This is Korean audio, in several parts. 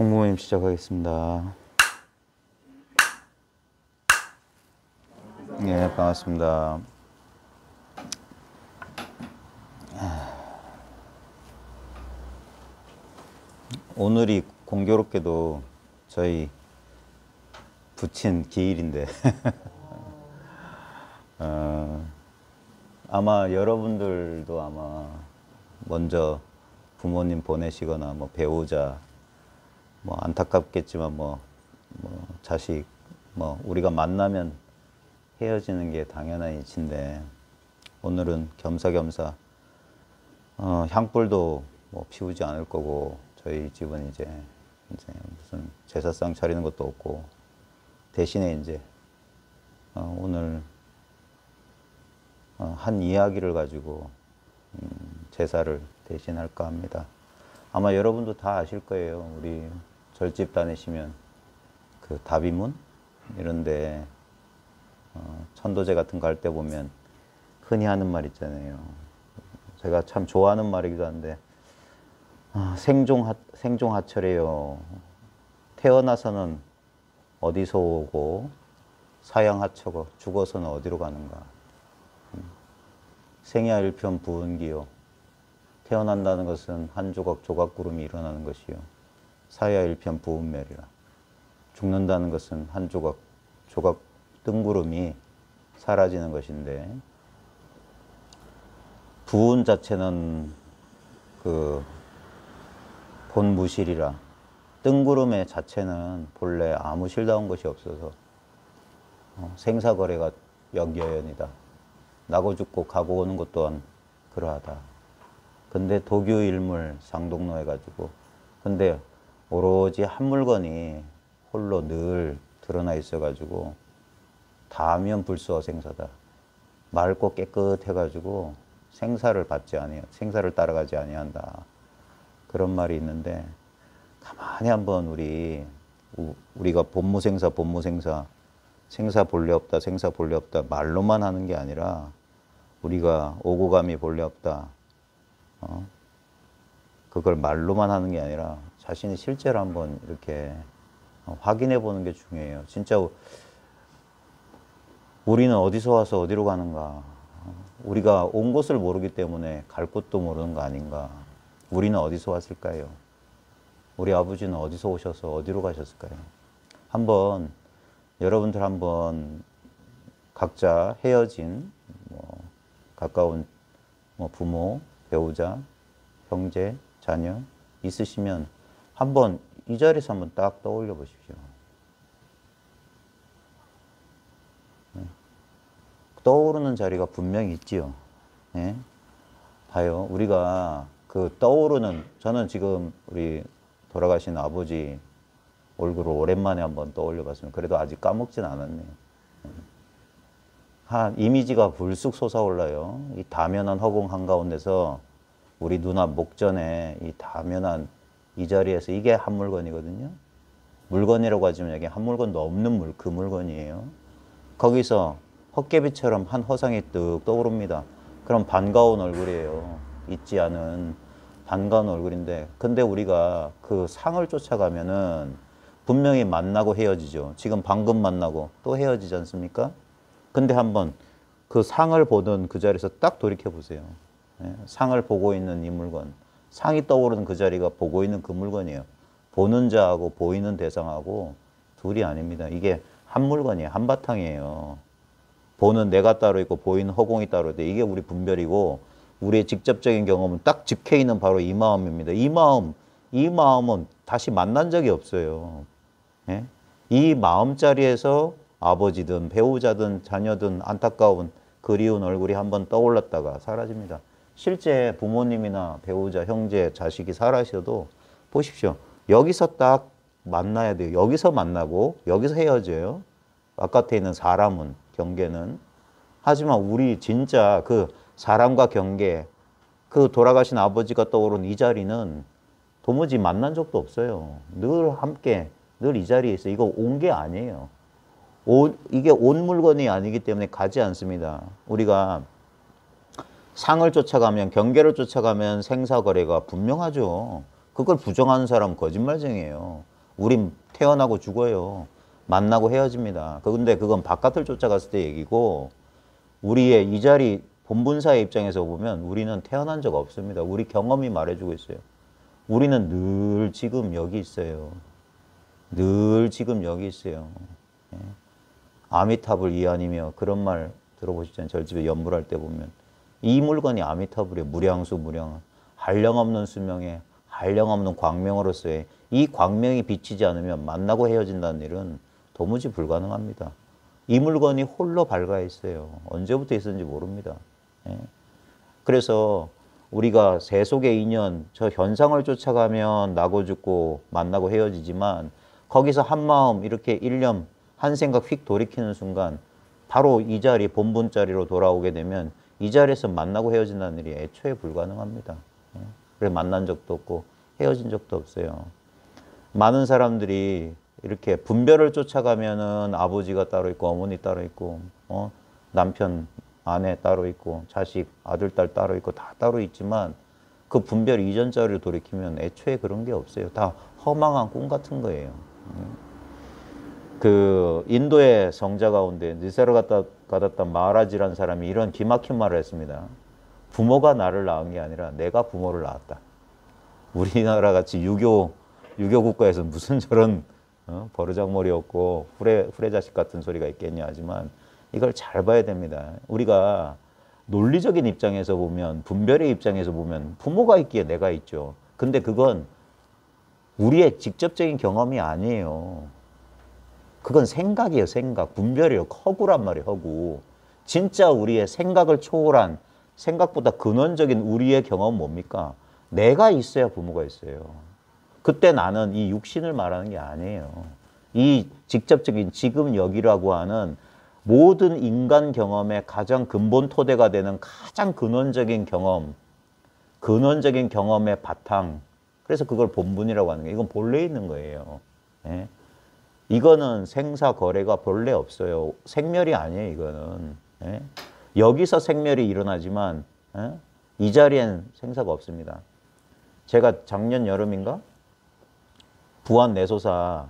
홍보모임 시작하겠습니다. 네, 반갑습니다. 오늘이 공교롭게도 저희 부친 기일인데 아마 여러분들도 아마 먼저 부모님 보내시거나 뭐 배우자 뭐 안타깝겠지만 뭐 자식 뭐 우리가 만나면 헤어지는 게 당연한 이치인데 오늘은 겸사겸사 향불도 뭐 피우지 않을 거고 저희 집은 이제 무슨 제사상 차리는 것도 없고 대신에 이제 오늘 한 이야기를 가지고 제사를 대신할까 합니다. 아마 여러분도 다 아실 거예요. 우리 절집 다니시면 그 다비문 이런데 천도제 같은 거 할 때 보면 흔히 하는 말 있잖아요. 제가 참 좋아하는 말이기도 한데 생종하철이요. 태어나서는 어디서 오고 사양하처고 죽어서는 어디로 가는가. 생야일편 부운기요. 태어난다는 것은 한 조각 조각구름이 일어나는 것이요. 사야일편 부운멸이라. 죽는다는 것은 한 조각 조각 뜬구름이 사라지는 것인데 부운 자체는 그 본무실이라 뜬구름의 자체는 본래 아무 실다운 것이 없어서 생사거래가 역여연이다. 나고 죽고 가고 오는 것 또한 그러하다. 근데 도교일물 상동로 해가지고 근데 오로지 한 물건이 홀로 늘 드러나 있어가지고 다면 불수어 생사다. 맑고 깨끗해가지고 생사를 받지 아니해, 생사를 따라가지 아니한다. 그런 말이 있는데 가만히 한번 우리가 본무생사 생사 본래 없다 생사 본래 없다 말로만 하는 게 아니라 우리가 오고감이 본래 없다. 그걸 말로만 하는 게 아니라 자신이 실제로 한번 이렇게 확인해 보는 게 중요해요. 진짜 우리는 어디서 와서 어디로 가는가. 우리가 온 곳을 모르기 때문에 갈 곳도 모르는 거 아닌가. 우리는 어디서 왔을까요? 우리 아버지는 어디서 오셔서 어디로 가셨을까요? 한번 여러분들 한번 각자 헤어진 가까운 부모, 배우자, 형제, 자녀 있으시면 한번 이 자리에서 한번 딱 떠올려 보십시오. 떠오르는 자리가 분명히 있지요. 예? 봐요. 우리가 그 떠오르는, 저는 지금 우리 돌아가신 아버지 얼굴을 오랜만에 한번 떠올려 봤습니다. 그래도 아직 까먹진 않았네요. 이미지가 불쑥 솟아올라요. 이 다면한 허공 한가운데서 우리 눈앞 목전에 이 다면한 이 자리에서 이게 한 물건이거든요. 물건이라고 하지만 여기 한 물건도 없는 그 물건이에요. 거기서 헛개비처럼 한 허상이 뜩 떠오릅니다. 그럼 반가운 얼굴이에요. 잊지 않은 반가운 얼굴인데 근데 우리가 그 상을 쫓아가면은 분명히 만나고 헤어지죠. 지금 방금 만나고 또 헤어지지 않습니까? 근데 한번 그 상을 보던 그 자리에서 딱 돌이켜 보세요. 상을 보고 있는 이 물건, 상이 떠오르는 그 자리가 보고 있는 그 물건이에요. 보는 자하고 보이는 대상하고 둘이 아닙니다. 이게 한 물건이에요. 한바탕이에요. 보는 내가 따로 있고 보이는 허공이 따로 있고 이게 우리 분별이고 우리의 직접적인 경험은 딱 직해 있는 바로 이 마음입니다. 이 마음은 다시 만난 적이 없어요. 예? 이 마음자리에서 아버지든 배우자든 자녀든 안타까운 그리운 얼굴이 한번 떠올랐다가 사라집니다. 실제 부모님이나 배우자, 형제, 자식이 살아셔도 보십시오. 여기서 딱 만나야 돼요. 여기서 만나고 여기서 헤어져요. 바깥에 있는 사람은, 경계는. 하지만 우리 진짜 그 사람과 경계, 그 돌아가신 아버지가 떠오른 이 자리는 도무지 만난 적도 없어요. 늘 함께, 늘 이 자리에 있어요. 이거 온 게 아니에요. 이게 온 물건이 아니기 때문에 가지 않습니다. 우리가 상을 쫓아가면, 경계를 쫓아가면 생사거래가 분명하죠. 그걸 부정하는 사람은 거짓말쟁이에요. 우린 태어나고 죽어요. 만나고 헤어집니다. 근데 그건 바깥을 쫓아갔을 때 얘기고 우리의 이 자리 본분사의 입장에서 보면 우리는 태어난 적 없습니다. 우리 경험이 말해주고 있어요. 우리는 늘 지금 여기 있어요. 늘 지금 여기 있어요. 예. 아미타불 이안이며 그런 말 들어보시잖아요. 절집에 연불할 때 보면 이 물건이 아미타불이에요. 무량수 무량한 한량없는 수명에 한량없는 광명으로서의 이 광명이 비치지 않으면 만나고 헤어진다는 일은 도무지 불가능합니다. 이 물건이 홀로 밝아 있어요. 언제부터 있었는지 모릅니다. 예. 그래서 우리가 세속의 인연, 저 현상을 쫓아가면 나고 죽고 만나고 헤어지지만 거기서 한 마음 이렇게 일념, 한 생각 휙 돌이키는 순간 바로 이 자리, 본분 자리로 돌아오게 되면 이 자리에서 만나고 헤어진다는 일이 애초에 불가능합니다. 예. 그래서 만난 적도 없고 헤어진 적도 없어요. 많은 사람들이 이렇게 분별을 쫓아가면은 아버지가 따로 있고 어머니 따로 있고 남편 아내 따로 있고 자식 아들 딸 따로 있고 다 따로 있지만 그 분별 이전 자리로 돌이키면 애초에 그런 게 없어요. 다 허망한 꿈 같은 거예요. 그 인도의 성자 가운데 니사르가다타 마하라지라는 사람이 이런 기막힌 말을 했습니다. 부모가 나를 낳은 게 아니라 내가 부모를 낳았다. 우리나라 같이 유교 국가에서 무슨 저런 버르장머리 없고 후레 자식 같은 소리가 있겠냐 하지만 이걸 잘 봐야 됩니다. 우리가 논리적인 입장에서 보면 분별의 입장에서 보면 부모가 있기에 내가 있죠. 근데 그건 우리의 직접적인 경험이 아니에요. 그건 생각이에요. 생각. 분별이에요. 허구란 말이에요. 허구. 진짜 우리의 생각을 초월한 생각보다 근원적인 우리의 경험은 뭡니까? 내가 있어야 부모가 있어요. 그때 나는 이 육신을 말하는 게 아니에요. 이 직접적인 지금 여기라고 하는 모든 인간 경험의 가장 근본 토대가 되는 가장 근원적인 경험, 근원적인 경험의 바탕. 그래서 그걸 본분이라고 하는 거예요. 이건 본래 있는 거예요. 예? 이거는 생사 거래가 본래 없어요. 생멸이 아니에요. 이거는. 예? 여기서 생멸이 일어나지만 예? 이 자리엔 생사가 없습니다. 제가 작년 여름인가? 부안 내소사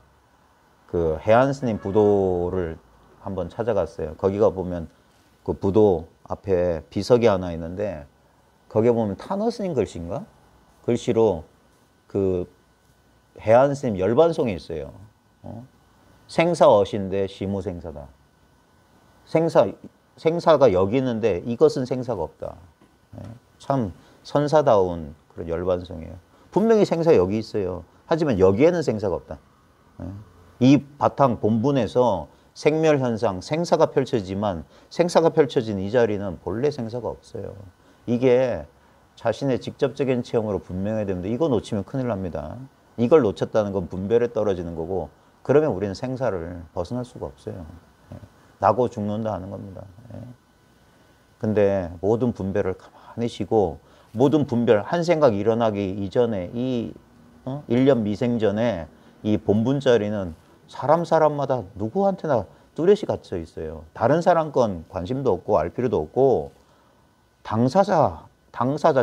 그 해안 스님 부도를 한번 찾아갔어요. 거기가 보면 그 부도 앞에 비석이 하나 있는데 거기에 보면 타너 스님 글씨인가? 글씨로 그 해안 스님 열반송이 있어요. 생사엇인데 시무생사다. 생사가 여기 있는데 이것은 생사가 없다. 참 선사다운 그런 열반송이에요. 분명히 생사 여기 있어요. 하지만 여기에는 생사가 없다. 이 바탕 본분에서 생멸현상, 생사가 펼쳐지지만 생사가 펼쳐진 이 자리는 본래 생사가 없어요. 이게 자신의 직접적인 체험으로 분명해야 됩니다. 이거 놓치면 큰일 납니다. 이걸 놓쳤다는 건 분별에 떨어지는 거고 그러면 우리는 생사를 벗어날 수가 없어요. 나고 죽는다 하는 겁니다. 근데 모든 분별을 가만히 쉬고 모든 분별, 한 생각 일어나기 이전에 이 일년 미생전에 이 본분 자리는 사람마다 누구한테나 뚜렷이 갇혀 있어요. 다른 사람 건 관심도 없고 알 필요도 없고 당사자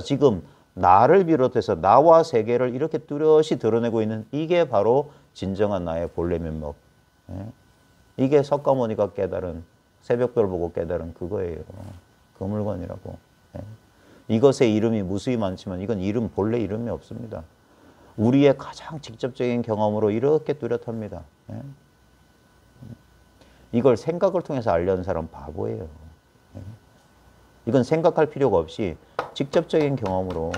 지금 나를 비롯해서 나와 세계를 이렇게 뚜렷이 드러내고 있는 이게 바로 진정한 나의 본래 면목. 이게 석가모니가 깨달은 새벽별 보고 깨달은 그거예요. 그 물건이라고. 이것의 이름이 무수히 많지만 이건 본래 이름이 없습니다. 우리의 가장 직접적인 경험으로 이렇게 뚜렷합니다. 이걸 생각을 통해서 알려는 사람 바보예요. 이건 생각할 필요가 없이 직접적인 경험으로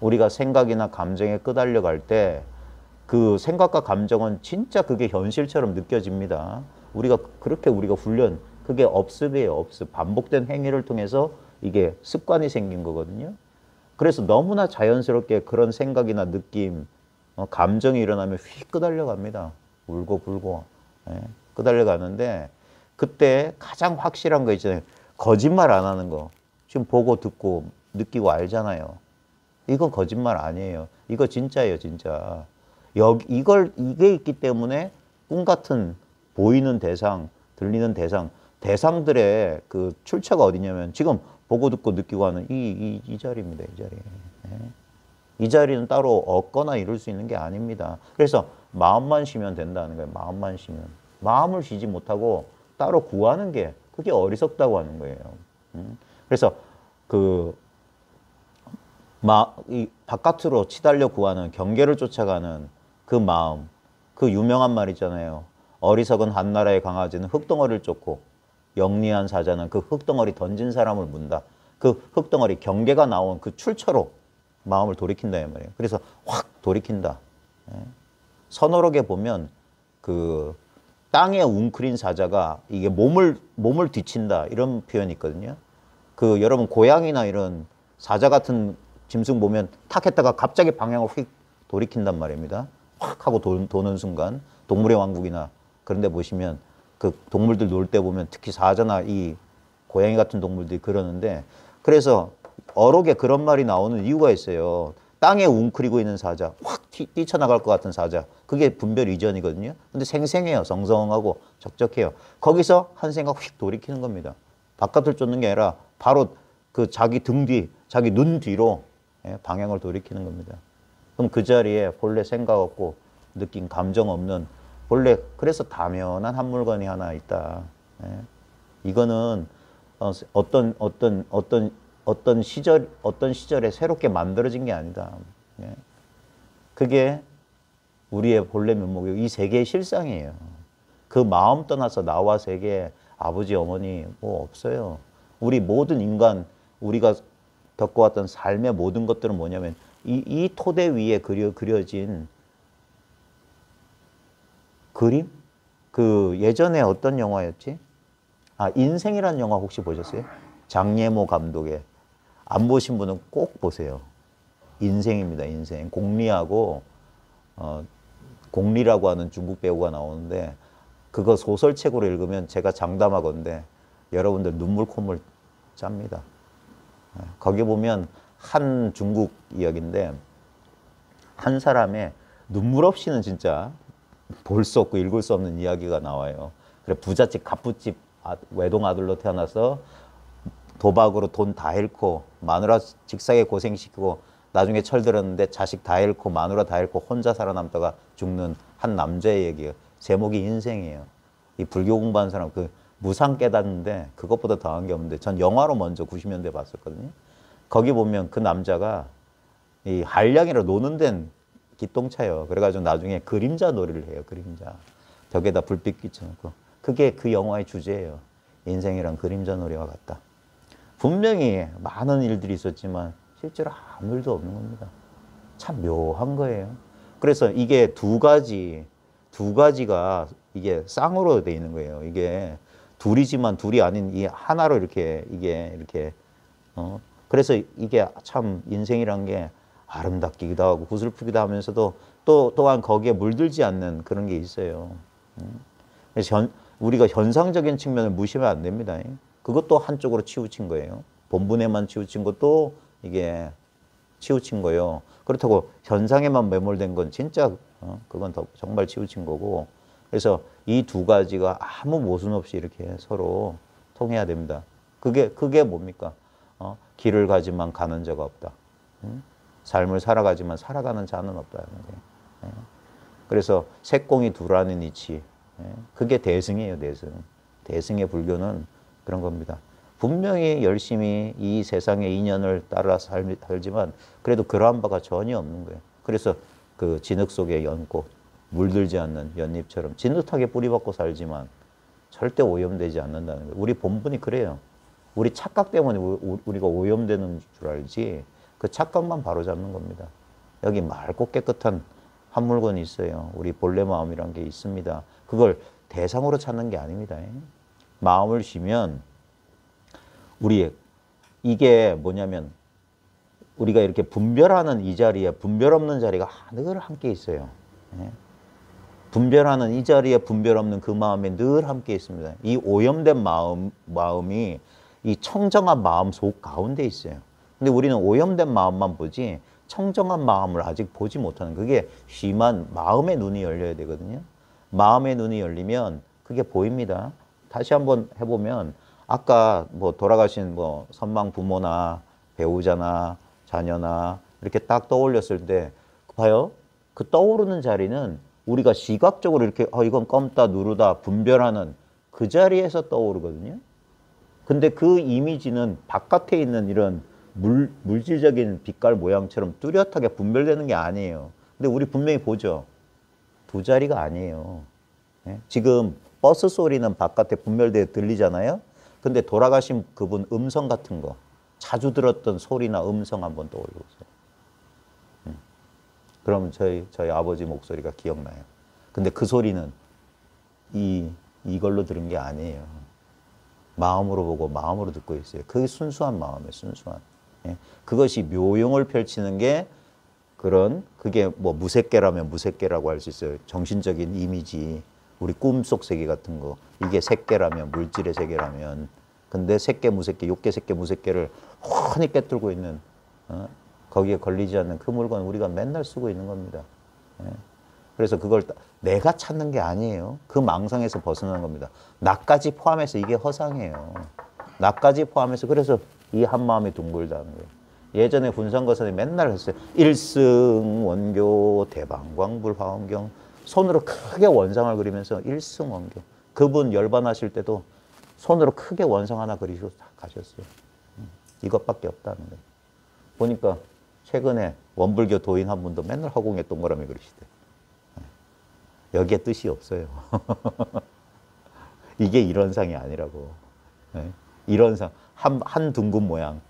우리가 생각이나 감정에 끄달려 갈 때 그 생각과 감정은 진짜 그게 현실처럼 느껴집니다. 그렇게 우리가 훈련, 그게 업습이에요. 업습. 반복된 행위를 통해서 이게 습관이 생긴 거거든요. 그래서 너무나 자연스럽게 그런 생각이나 느낌, 감정이 일어나면 휙 끄달려 갑니다. 울고 불고 끄달려 가는데 그때 가장 확실한 거 있잖아요. 거짓말 안 하는 거. 지금 보고 듣고 느끼고 알잖아요. 이건 거짓말 아니에요. 이거 진짜예요, 진짜. 이게 있기 때문에 꿈 같은 보이는 대상, 들리는 대상들의 그 출처가 어디냐면 지금 보고 듣고 느끼고 하는 이 자리입니다, 이 자리. 이 자리는 따로 얻거나 이룰 수 있는 게 아닙니다. 그래서 마음만 쉬면 된다는 거예요. 마음만 쉬면. 마음을 쉬지 못하고 따로 구하는 게 그게 어리석다고 하는 거예요. 그래서 이 바깥으로 치달려 구하는 경계를 쫓아가는 그 마음, 그 유명한 말 있잖아요. 어리석은 한나라의 강아지는 흙덩어리를 쫓고 영리한 사자는 그 흙덩어리 던진 사람을 문다. 그 흙덩어리 경계가 나온 그 출처로 마음을 돌이킨다 이 말이에요. 그래서 확 돌이킨다. 선어록에 보면 그 땅에 웅크린 사자가 이게 몸을 뒤친다 이런 표현이 있거든요. 그 여러분 고양이나 이런 사자 같은 짐승 보면 탁 했다가 갑자기 방향을 휙 돌이킨단 말입니다. 확 하고 도는 순간 동물의 왕국이나 그런 데 보시면 그 동물들 놀 때 보면 특히 사자나 이 고양이 같은 동물들이 그러는데 그래서 어록에 그런 말이 나오는 이유가 있어요. 땅에 웅크리고 있는 사자, 확 뛰쳐나갈 것 같은 사자. 그게 분별 이전이거든요. 근데 생생해요. 성성하고 적적해요. 거기서 한 생각 휙 돌이키는 겁니다. 바깥을 쫓는 게 아니라 바로 그 자기 등 뒤, 자기 눈 뒤로 방향을 돌이키는 겁니다. 그럼 그 자리에 본래 생각 없고 느낀 감정 없는 본래 그래서 다면한 한 물건이 하나 있다. 이거는 어떤 시절에 새롭게 만들어진 게 아니다. 그게 우리의 본래 면목이고 이 세계의 실상이에요. 그 마음 떠나서 나와 세계, 아버지, 어머니 뭐 없어요. 우리 모든 인간, 우리가 겪어왔던 삶의 모든 것들은 뭐냐면 이 토대 위에 그려진 그림? 그 예전에 어떤 영화였지? 인생이라는 영화 혹시 보셨어요? 장예모 감독의. 안 보신 분은 꼭 보세요. 인생입니다. 인생. 공리하고 공리라고 하는 중국 배우가 나오는데 그거 소설책으로 읽으면 제가 장담하건대 여러분들 눈물 콧물 짭니다. 거기 보면 한 중국 이야기인데 한 사람의 눈물 없이는 진짜 볼 수 없고 읽을 수 없는 이야기가 나와요. 그래 부잣집 갑부집 외동 아들로 태어나서 도박으로 돈 다 잃고 마누라 직사에 고생시키고 나중에 철들었는데 자식 다 잃고 마누라 다 잃고 혼자 살아남다가 죽는 한 남자의 얘기예요. 제목이 인생이에요. 이 불교 공부하는 사람 그 무상 깨닫는데 그것보다 더한 게 없는데 전 영화로 먼저 90년대 봤었거든요. 거기 보면 그 남자가 이 한량이라 노는 데는 기똥차요. 그래가지고 나중에 그림자 놀이를 해요. 그림자. 벽에다 불빛 끼쳐놓고. 그게 그 영화의 주제예요. 인생이란 그림자 놀이와 같다. 분명히 많은 일들이 있었지만 실제로 아무 일도 없는 겁니다. 참 묘한 거예요. 그래서 이게 두 가지가 이게 쌍으로 돼 있는 거예요. 이게 둘이지만 둘이 아닌 이 하나로 이렇게 그래서 이게 참 인생이란 게 아름답기도 하고 구슬프기도 하면서도 또한 거기에 물들지 않는 그런 게 있어요. 그래서 우리가 현상적인 측면을 무시하면 안 됩니다. 그것도 한쪽으로 치우친 거예요. 본분에만 치우친 것도 이게 치우친 거예요. 그렇다고 현상에만 매몰된 건 진짜 그건 정말 치우친 거고. 그래서 이 두 가지가 아무 모순 없이 이렇게 서로 통해야 됩니다. 그게 뭡니까? 길을 가지만 가는 자가 없다. 삶을 살아가지만 살아가는 자는 없다는 거예요. 그래서 색공이 두라는 이치. 그게 대승이에요, 대승. 대승의 불교는 그런 겁니다. 분명히 열심히 이 세상의 인연을 따라 살지만 그래도 그러한 바가 전혀 없는 거예요. 그래서 그 진흙 속의 연꽃, 물들지 않는 연잎처럼 진흙하게 뿌리박고 살지만 절대 오염되지 않는다는 거예요. 우리 본분이 그래요. 우리 착각 때문에 우리가 오염되는 줄 알지 그 착각만 바로잡는 겁니다. 여기 맑고 깨끗한 한 물건이 있어요. 우리 본래 마음이란 게 있습니다. 그걸 대상으로 찾는 게 아닙니다. 마음을 쉬면 이게 뭐냐면 우리가 이렇게 분별하는 이 자리에 분별 없는 자리가 늘 함께 있어요. 분별하는 이 자리에 분별 없는 그 마음에 늘 함께 있습니다. 이 오염된 마음이 이 청정한 마음 속 가운데 있어요. 근데 우리는 오염된 마음만 보지 청정한 마음을 아직 보지 못하는 그게 심한 마음의 눈이 열려야 되거든요. 마음의 눈이 열리면 그게 보입니다. 다시 한번 해보면 아까 뭐 돌아가신 뭐 선망 부모나 배우자나 자녀나 이렇게 딱 떠올렸을 때 봐요. 그 떠오르는 자리는 우리가 시각적으로 이렇게 이건 껌다 누르다 분별하는 그 자리에서 떠오르거든요. 근데 그 이미지는 바깥에 있는 이런 물질적인 빛깔 모양처럼 뚜렷하게 분별되는 게 아니에요. 근데 우리 분명히 보죠. 두 자리가 아니에요. 예? 지금 버스 소리는 바깥에 분별되어 들리잖아요. 근데 돌아가신 그분 음성 같은 거 자주 들었던 소리나 음성 한번 떠올려보세요. 그러면 저희 아버지 목소리가 기억나요. 근데 그 소리는 이걸로 들은 게 아니에요. 마음으로 보고 마음으로 듣고 있어요. 그게 순수한 마음이에요. 순수한. 예? 그것이 묘용을 펼치는 게 그게 뭐 무색계라면 무색계라고 할 수 있어요. 정신적인 이미지, 우리 꿈속 세계 같은 거. 이게 색계라면, 물질의 세계라면. 근데 색계, 무색계, 욕계, 색계, 무색계를 훤히 꿰뚫고 있는 거기에 걸리지 않는 그 물건 우리가 맨날 쓰고 있는 겁니다. 예? 그래서 그걸 내가 찾는 게 아니에요. 그 망상에서 벗어나는 겁니다. 나까지 포함해서 이게 허상이에요. 나까지 포함해서 그래서 이 한마음이 둥글다는 거예요. 예전에 훈성거선이 맨날 했어요. 일승 원교 대방광불 화엄경 손으로 크게 원상을 그리면서 일승 원교. 그분 열반하실 때도 손으로 크게 원상 하나 그리시고 가셨어요. 이것밖에 없다는 거예요. 보니까 최근에 원불교 도인 한 분도 맨날 허공에 동그라미 그리시대. 여기에 뜻이 없어요. 이게 이런 상이 아니라고. 이런 상, 한 둥근 모양,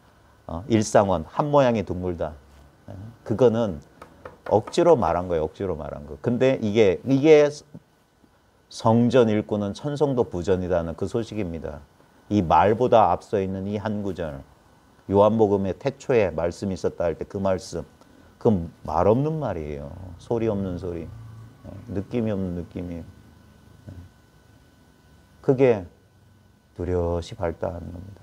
일상원, 한 모양이 둥글다. 그거는 억지로 말한 거예요. 억지로 말한 거. 근데 이게 성전 일구는 천성도 부전이라는 그 소식입니다. 이 말보다 앞서 있는 이 한 구절. 요한복음의 태초에 말씀이 있었다 할 때 그 말씀. 그건 말 없는 말이에요. 소리 없는 소리. 느낌이 없는 느낌이에요. 그게 뚜렷이 발달하는 겁니다.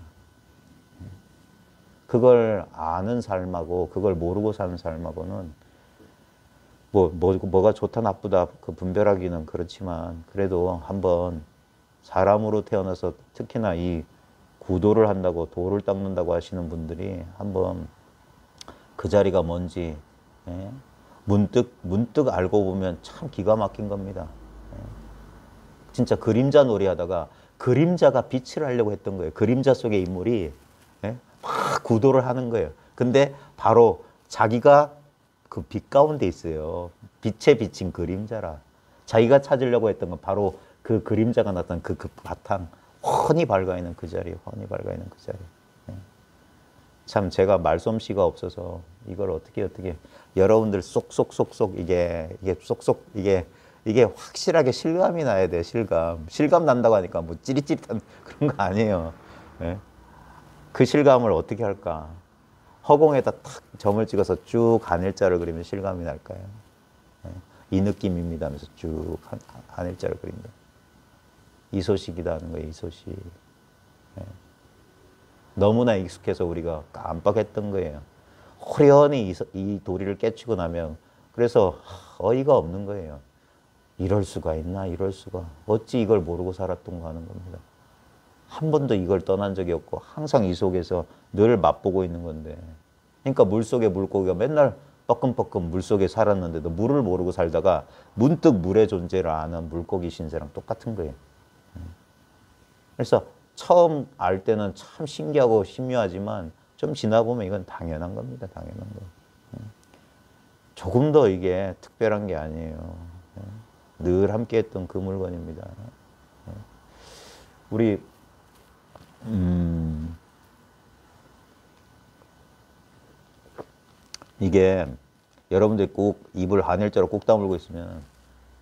그걸 아는 삶하고 그걸 모르고 사는 삶하고는 뭐가 좋다 나쁘다 그 분별하기는 그렇지만 그래도 한번 사람으로 태어나서 특히나 이 구도를 한다고 도를 닦는다고 하시는 분들이 한번 그 자리가 뭔지 문득 알고 보면 참 기가 막힌 겁니다. 진짜 그림자 놀이하다가 그림자가 빛을 하려고 했던 거예요. 그림자 속의 인물이 막 구도를 하는 거예요. 근데 바로 자기가 그 빛 가운데 있어요. 빛에 비친 그림자라. 자기가 찾으려고 했던 건 바로 그 그림자가 나타난 그 바탕. 훤히 밝아있는 그 자리에, 훤히 밝아있는 그 자리에. 참 제가 말솜씨가 없어서 이걸 어떻게 여러분들 쏙쏙쏙쏙 이게 확실하게 실감이 나야 돼. 실감 난다고 하니까 뭐 찌릿찌릿한 그런 거 아니에요. 네? 그 실감을 어떻게 할까? 허공에다 탁 점을 찍어서 쭉 한일자를 그리면 실감이 날까요? 네? 이 느낌입니다 하면서 쭉 한일자를 그린다. 이 소식이라는 거예요. 이 소식. 네. 너무나 익숙해서 우리가 깜빡했던 거예요. 호련히 이 도리를 깨치고 나면 그래서 어이가 없는 거예요. 이럴 수가 있나 이럴 수가. 어찌 이걸 모르고 살았던가 하는 겁니다. 한 번도 이걸 떠난 적이 없고 항상 이 속에서 늘 맛보고 있는 건데. 그러니까 물속의 물고기가 맨날 뻐끔뻐끔 물속에 살았는데도 물을 모르고 살다가 문득 물의 존재를 아는 물고기 신세랑 똑같은 거예요. 그래서 처음 알 때는 참 신기하고 신묘하지만 좀 지나 보면 이건 당연한 겁니다. 당연한 거. 조금 더 이게 특별한 게 아니에요. 늘 함께했던 그 물건입니다. 우리 이게 여러분들이 꼭 입을 한일자로 꼭 다물고 있으면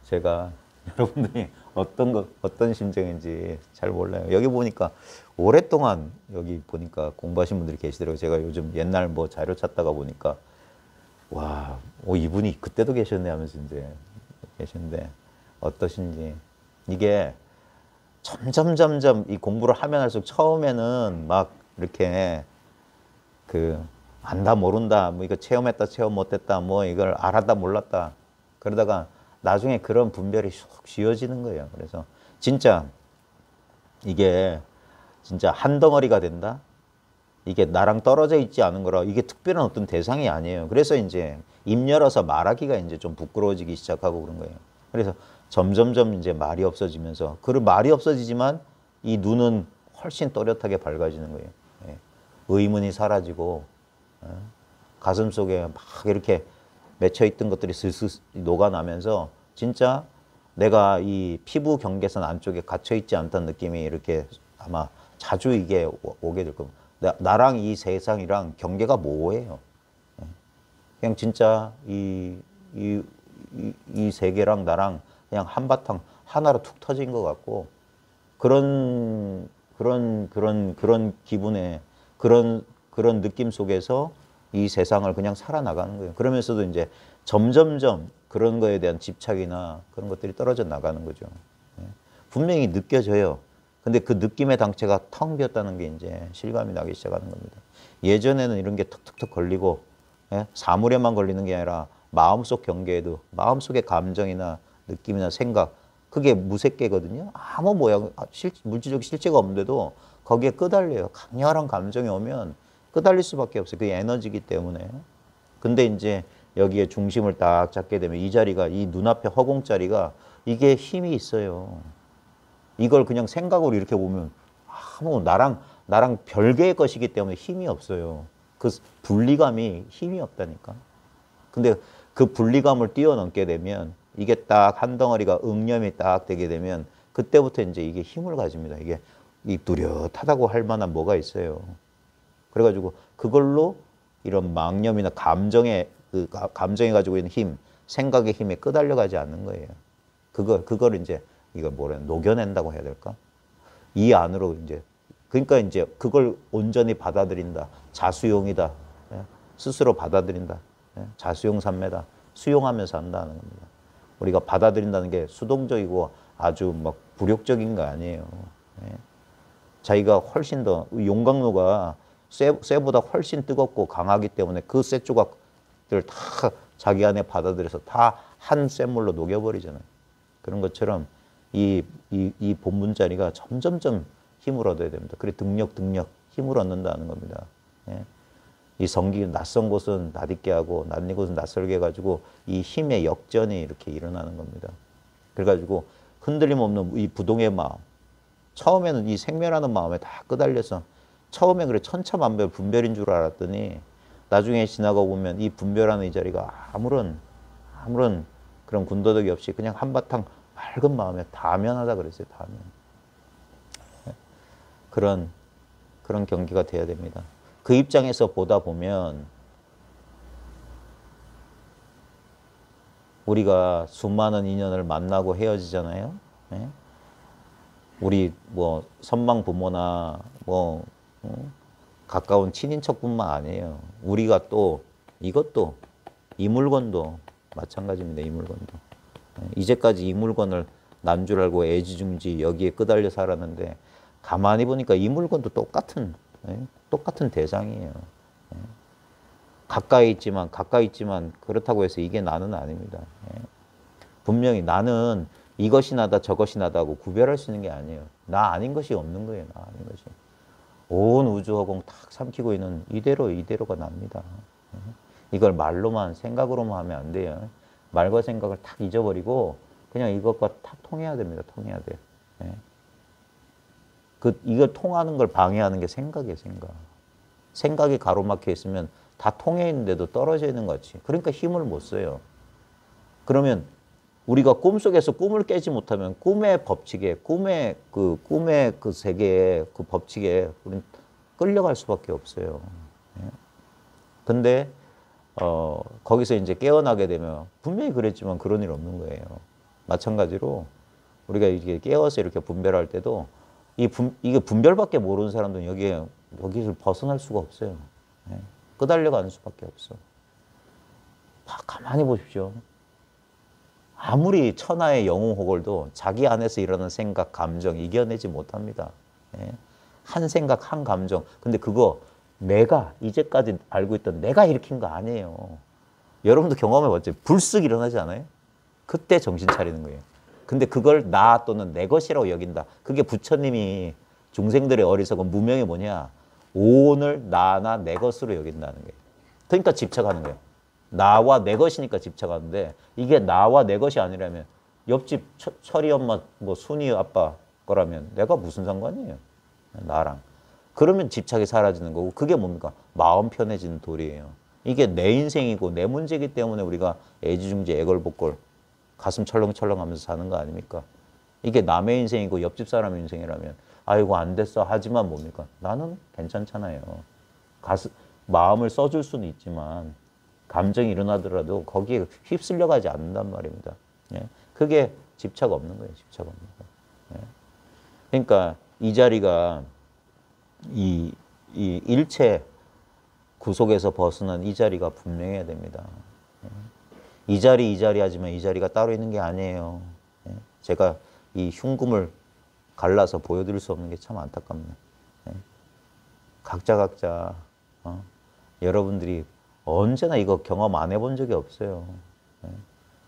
제가 여러분들이 어떤 심정인지 잘 몰라요. 여기 보니까 오랫동안 여기 보니까 공부하신 분들이 계시더라고요. 제가 요즘 옛날 뭐 자료 찾다가 보니까 와, 이분이 그때도 계셨네 하면서 이제 계신데 어떠신지. 이게 점점 이 공부를 하면 할수록 처음에는 막 이렇게 안다 모른다 뭐 이거 체험했다 체험 못했다 뭐 이걸 알았다 몰랐다 그러다가 나중에 그런 분별이 쑥 쥐어지는 거예요. 그래서 진짜 이게 진짜 한 덩어리가 된다. 이게 나랑 떨어져 있지 않은 거라 이게 특별한 어떤 대상이 아니에요. 그래서 이제 입 열어서 말하기가 이제 좀 부끄러워지기 시작하고 그런 거예요. 그래서 점점점 이제 말이 없어지면서 그 말이 없어지지만 이 눈은 훨씬 또렷하게 밝아지는 거예요. 예. 의문이 사라지고 가슴 속에 막 이렇게 맺혀 있던 것들이 슬슬 녹아나면서 진짜 내가 이 피부 경계선 안쪽에 갇혀 있지 않다는 느낌이 이렇게 아마 자주 이게 오게 될 겁니다. 나랑 이 세상이랑 경계가 모호해요. 그냥 진짜 이 세계랑 나랑 그냥 한바탕 하나로 툭 터진 것 같고 그런 기분에 그런 느낌 속에서 이 세상을 그냥 살아나가는 거예요. 그러면서도 이제 점점점 그런 거에 대한 집착이나 그런 것들이 떨어져 나가는 거죠. 분명히 느껴져요. 근데 그 느낌의 당체가 텅 비었다는 게 이제 실감이 나기 시작하는 겁니다. 예전에는 이런 게 턱턱턱 걸리고 사물에만 걸리는 게 아니라 마음속 경계에도 마음속의 감정이나 느낌이나 생각 그게 무색계거든요. 아무 모양 물질적 실체가 없는데도 거기에 끄달려요. 강렬한 감정이 오면 끄달릴 수밖에 없어요. 그게 에너지이기 때문에. 근데 이제 여기에 중심을 딱 잡게 되면 이 자리가 이 눈앞에 허공 자리가 이게 힘이 있어요. 이걸 그냥 생각으로 이렇게 보면 아무 나랑 별개의 것이기 때문에 힘이 없어요. 그 분리감이 힘이 없다니까. 근데 그 분리감을 뛰어넘게 되면 이게 딱 한 덩어리가 응념이 딱 되게 되면 그때부터 이제 이게 힘을 가집니다. 이게 이 뚜렷하다고 할 만한 뭐가 있어요. 그래가지고 그걸로 이런 망념이나 감정에 감정이 가지고 있는 힘, 생각의 힘에 끄달려가지 않는 거예요. 그걸 이제 이거 녹여낸다고 해야 될까? 이 안으로 이제 그러니까 이제 그걸 온전히 받아들인다. 자수용이다. 스스로 받아들인다. 자수용 삼매다. 수용하면서 한다는 겁니다. 우리가 받아들인다는 게 수동적이고 아주 막 불욕적인 거 아니에요. 자기가 훨씬 더 용광로가 쇠보다 훨씬 뜨겁고 강하기 때문에 그 쇠 조각들 다 자기 안에 받아들여서 다 한 쇠물로 녹여버리잖아요. 그런 것처럼 이 본문 자리가 점점점 힘을 얻어야 됩니다. 그래 등력 힘을 얻는다는 겁니다. 이 성기 낯선 곳은 낯익게 하고 낯익은 곳은 낯설게 해가지고 이 힘의 역전이 이렇게 일어나는 겁니다. 그래가지고 흔들림 없는 이 부동의 마음 처음에는 이 생멸하는 마음에 다 끄달려서 처음에 그래 천차만별 분별인 줄 알았더니 나중에 지나고 보면 이 분별하는 이 자리가 아무런 그런 군더더기 없이 그냥 한바탕 맑은 마음에 다면하다 그랬어요. 다면. 그런 경기가 돼야 됩니다. 그 입장에서 보다 보면 우리가 수많은 인연을 만나고 헤어지잖아요. 우리 뭐 선망 부모나 뭐 가까운 친인척뿐만 아니에요. 우리가 또 이것도 이 물건도 마찬가지입니다. 이 물건도. 이제까지 이 물건을 난 줄 알고 애지중지 여기에 끄달려 살았는데 가만히 보니까 이 물건도 똑같은 대상이에요. 가까이 있지만 그렇다고 해서 이게 나는 아닙니다. 분명히 나는 이것이 나다 저것이 나다고 구별할 수 있는 게 아니에요. 나 아닌 것이 없는 거예요. 나 아닌 것이. 온 우주 허공 탁 삼키고 있는 이대로가 납니다. 이걸 말로만 생각으로만 하면 안 돼요. 말과 생각을 탁 잊어버리고 그냥 이것과 탁 통해야 됩니다. 통해야 돼요. 이걸 통하는 걸 방해하는 게 생각이에요. 생각이 가로막혀 있으면 다 통해 있는데도 떨어져 있는 것 같이. 그러니까 힘을 못 써요. 그러면 우리가 꿈속에서 꿈을 깨지 못하면 꿈의 법칙에, 꿈의 그 세계의 그 법칙에 우리는 끌려갈 수밖에 없어요. 근데 거기서 이제 깨어나게 되면 분명히 그랬지만 그런 일 없는 거예요. 마찬가지로 우리가 이게 깨어서 이렇게 분별할 때도 이게 분별밖에 모르는 사람들은 여기서 벗어날 수가 없어요. 끄달려가는 수밖에 없어. 가만히 보십시오. 아무리 천하의 영웅호걸도 자기 안에서 일어나는 생각, 감정 이겨내지 못합니다. 한 생각, 한 감정. 근데 그거 내가 이제까지 알고 있던 내가 일으킨 거 아니에요. 여러분도 경험해봤죠? 불쑥 일어나지 않아요? 그때 정신 차리는 거예요. 근데 그걸 나 또는 내 것이라고 여긴다. 그게 부처님이 중생들의 어리석은 무명이 뭐냐? 오온을 나나 내 것으로 여긴다는 거예요. 그러니까 집착하는 거예요. 나와 내 것이니까 집착하는데 이게 나와 내 것이 아니라면 옆집 철이 엄마 뭐 순이 아빠 거라면 내가 무슨 상관이에요. 나랑. 그러면 집착이 사라지는 거고 그게 뭡니까? 마음 편해지는 도리예요. 이게 내 인생이고 내 문제이기 때문에 우리가 애지중지 애걸복걸 가슴 철렁철렁 하면서 사는 거 아닙니까? 이게 남의 인생이고 옆집 사람의 인생이라면 아이고 안 됐어 하지만 뭡니까? 나는 괜찮잖아요. 마음을 써줄 수는 있지만 감정이 일어나더라도 거기에 휩쓸려 가지 않는단 말입니다. 예? 그게 집착 없는 거예요. 집착 없는 거예요. 예? 그러니까 이 자리가 이 일체 구속에서 벗어난 이 자리가 분명해야 됩니다. 예? 이 자리 하지만 이 자리가 따로 있는 게 아니에요. 예? 제가 이 흉금을 갈라서 보여드릴 수 없는 게 참 안타깝네요. 예? 각자 여러분들이 언제나 이거 경험 안 해본 적이 없어요. 예?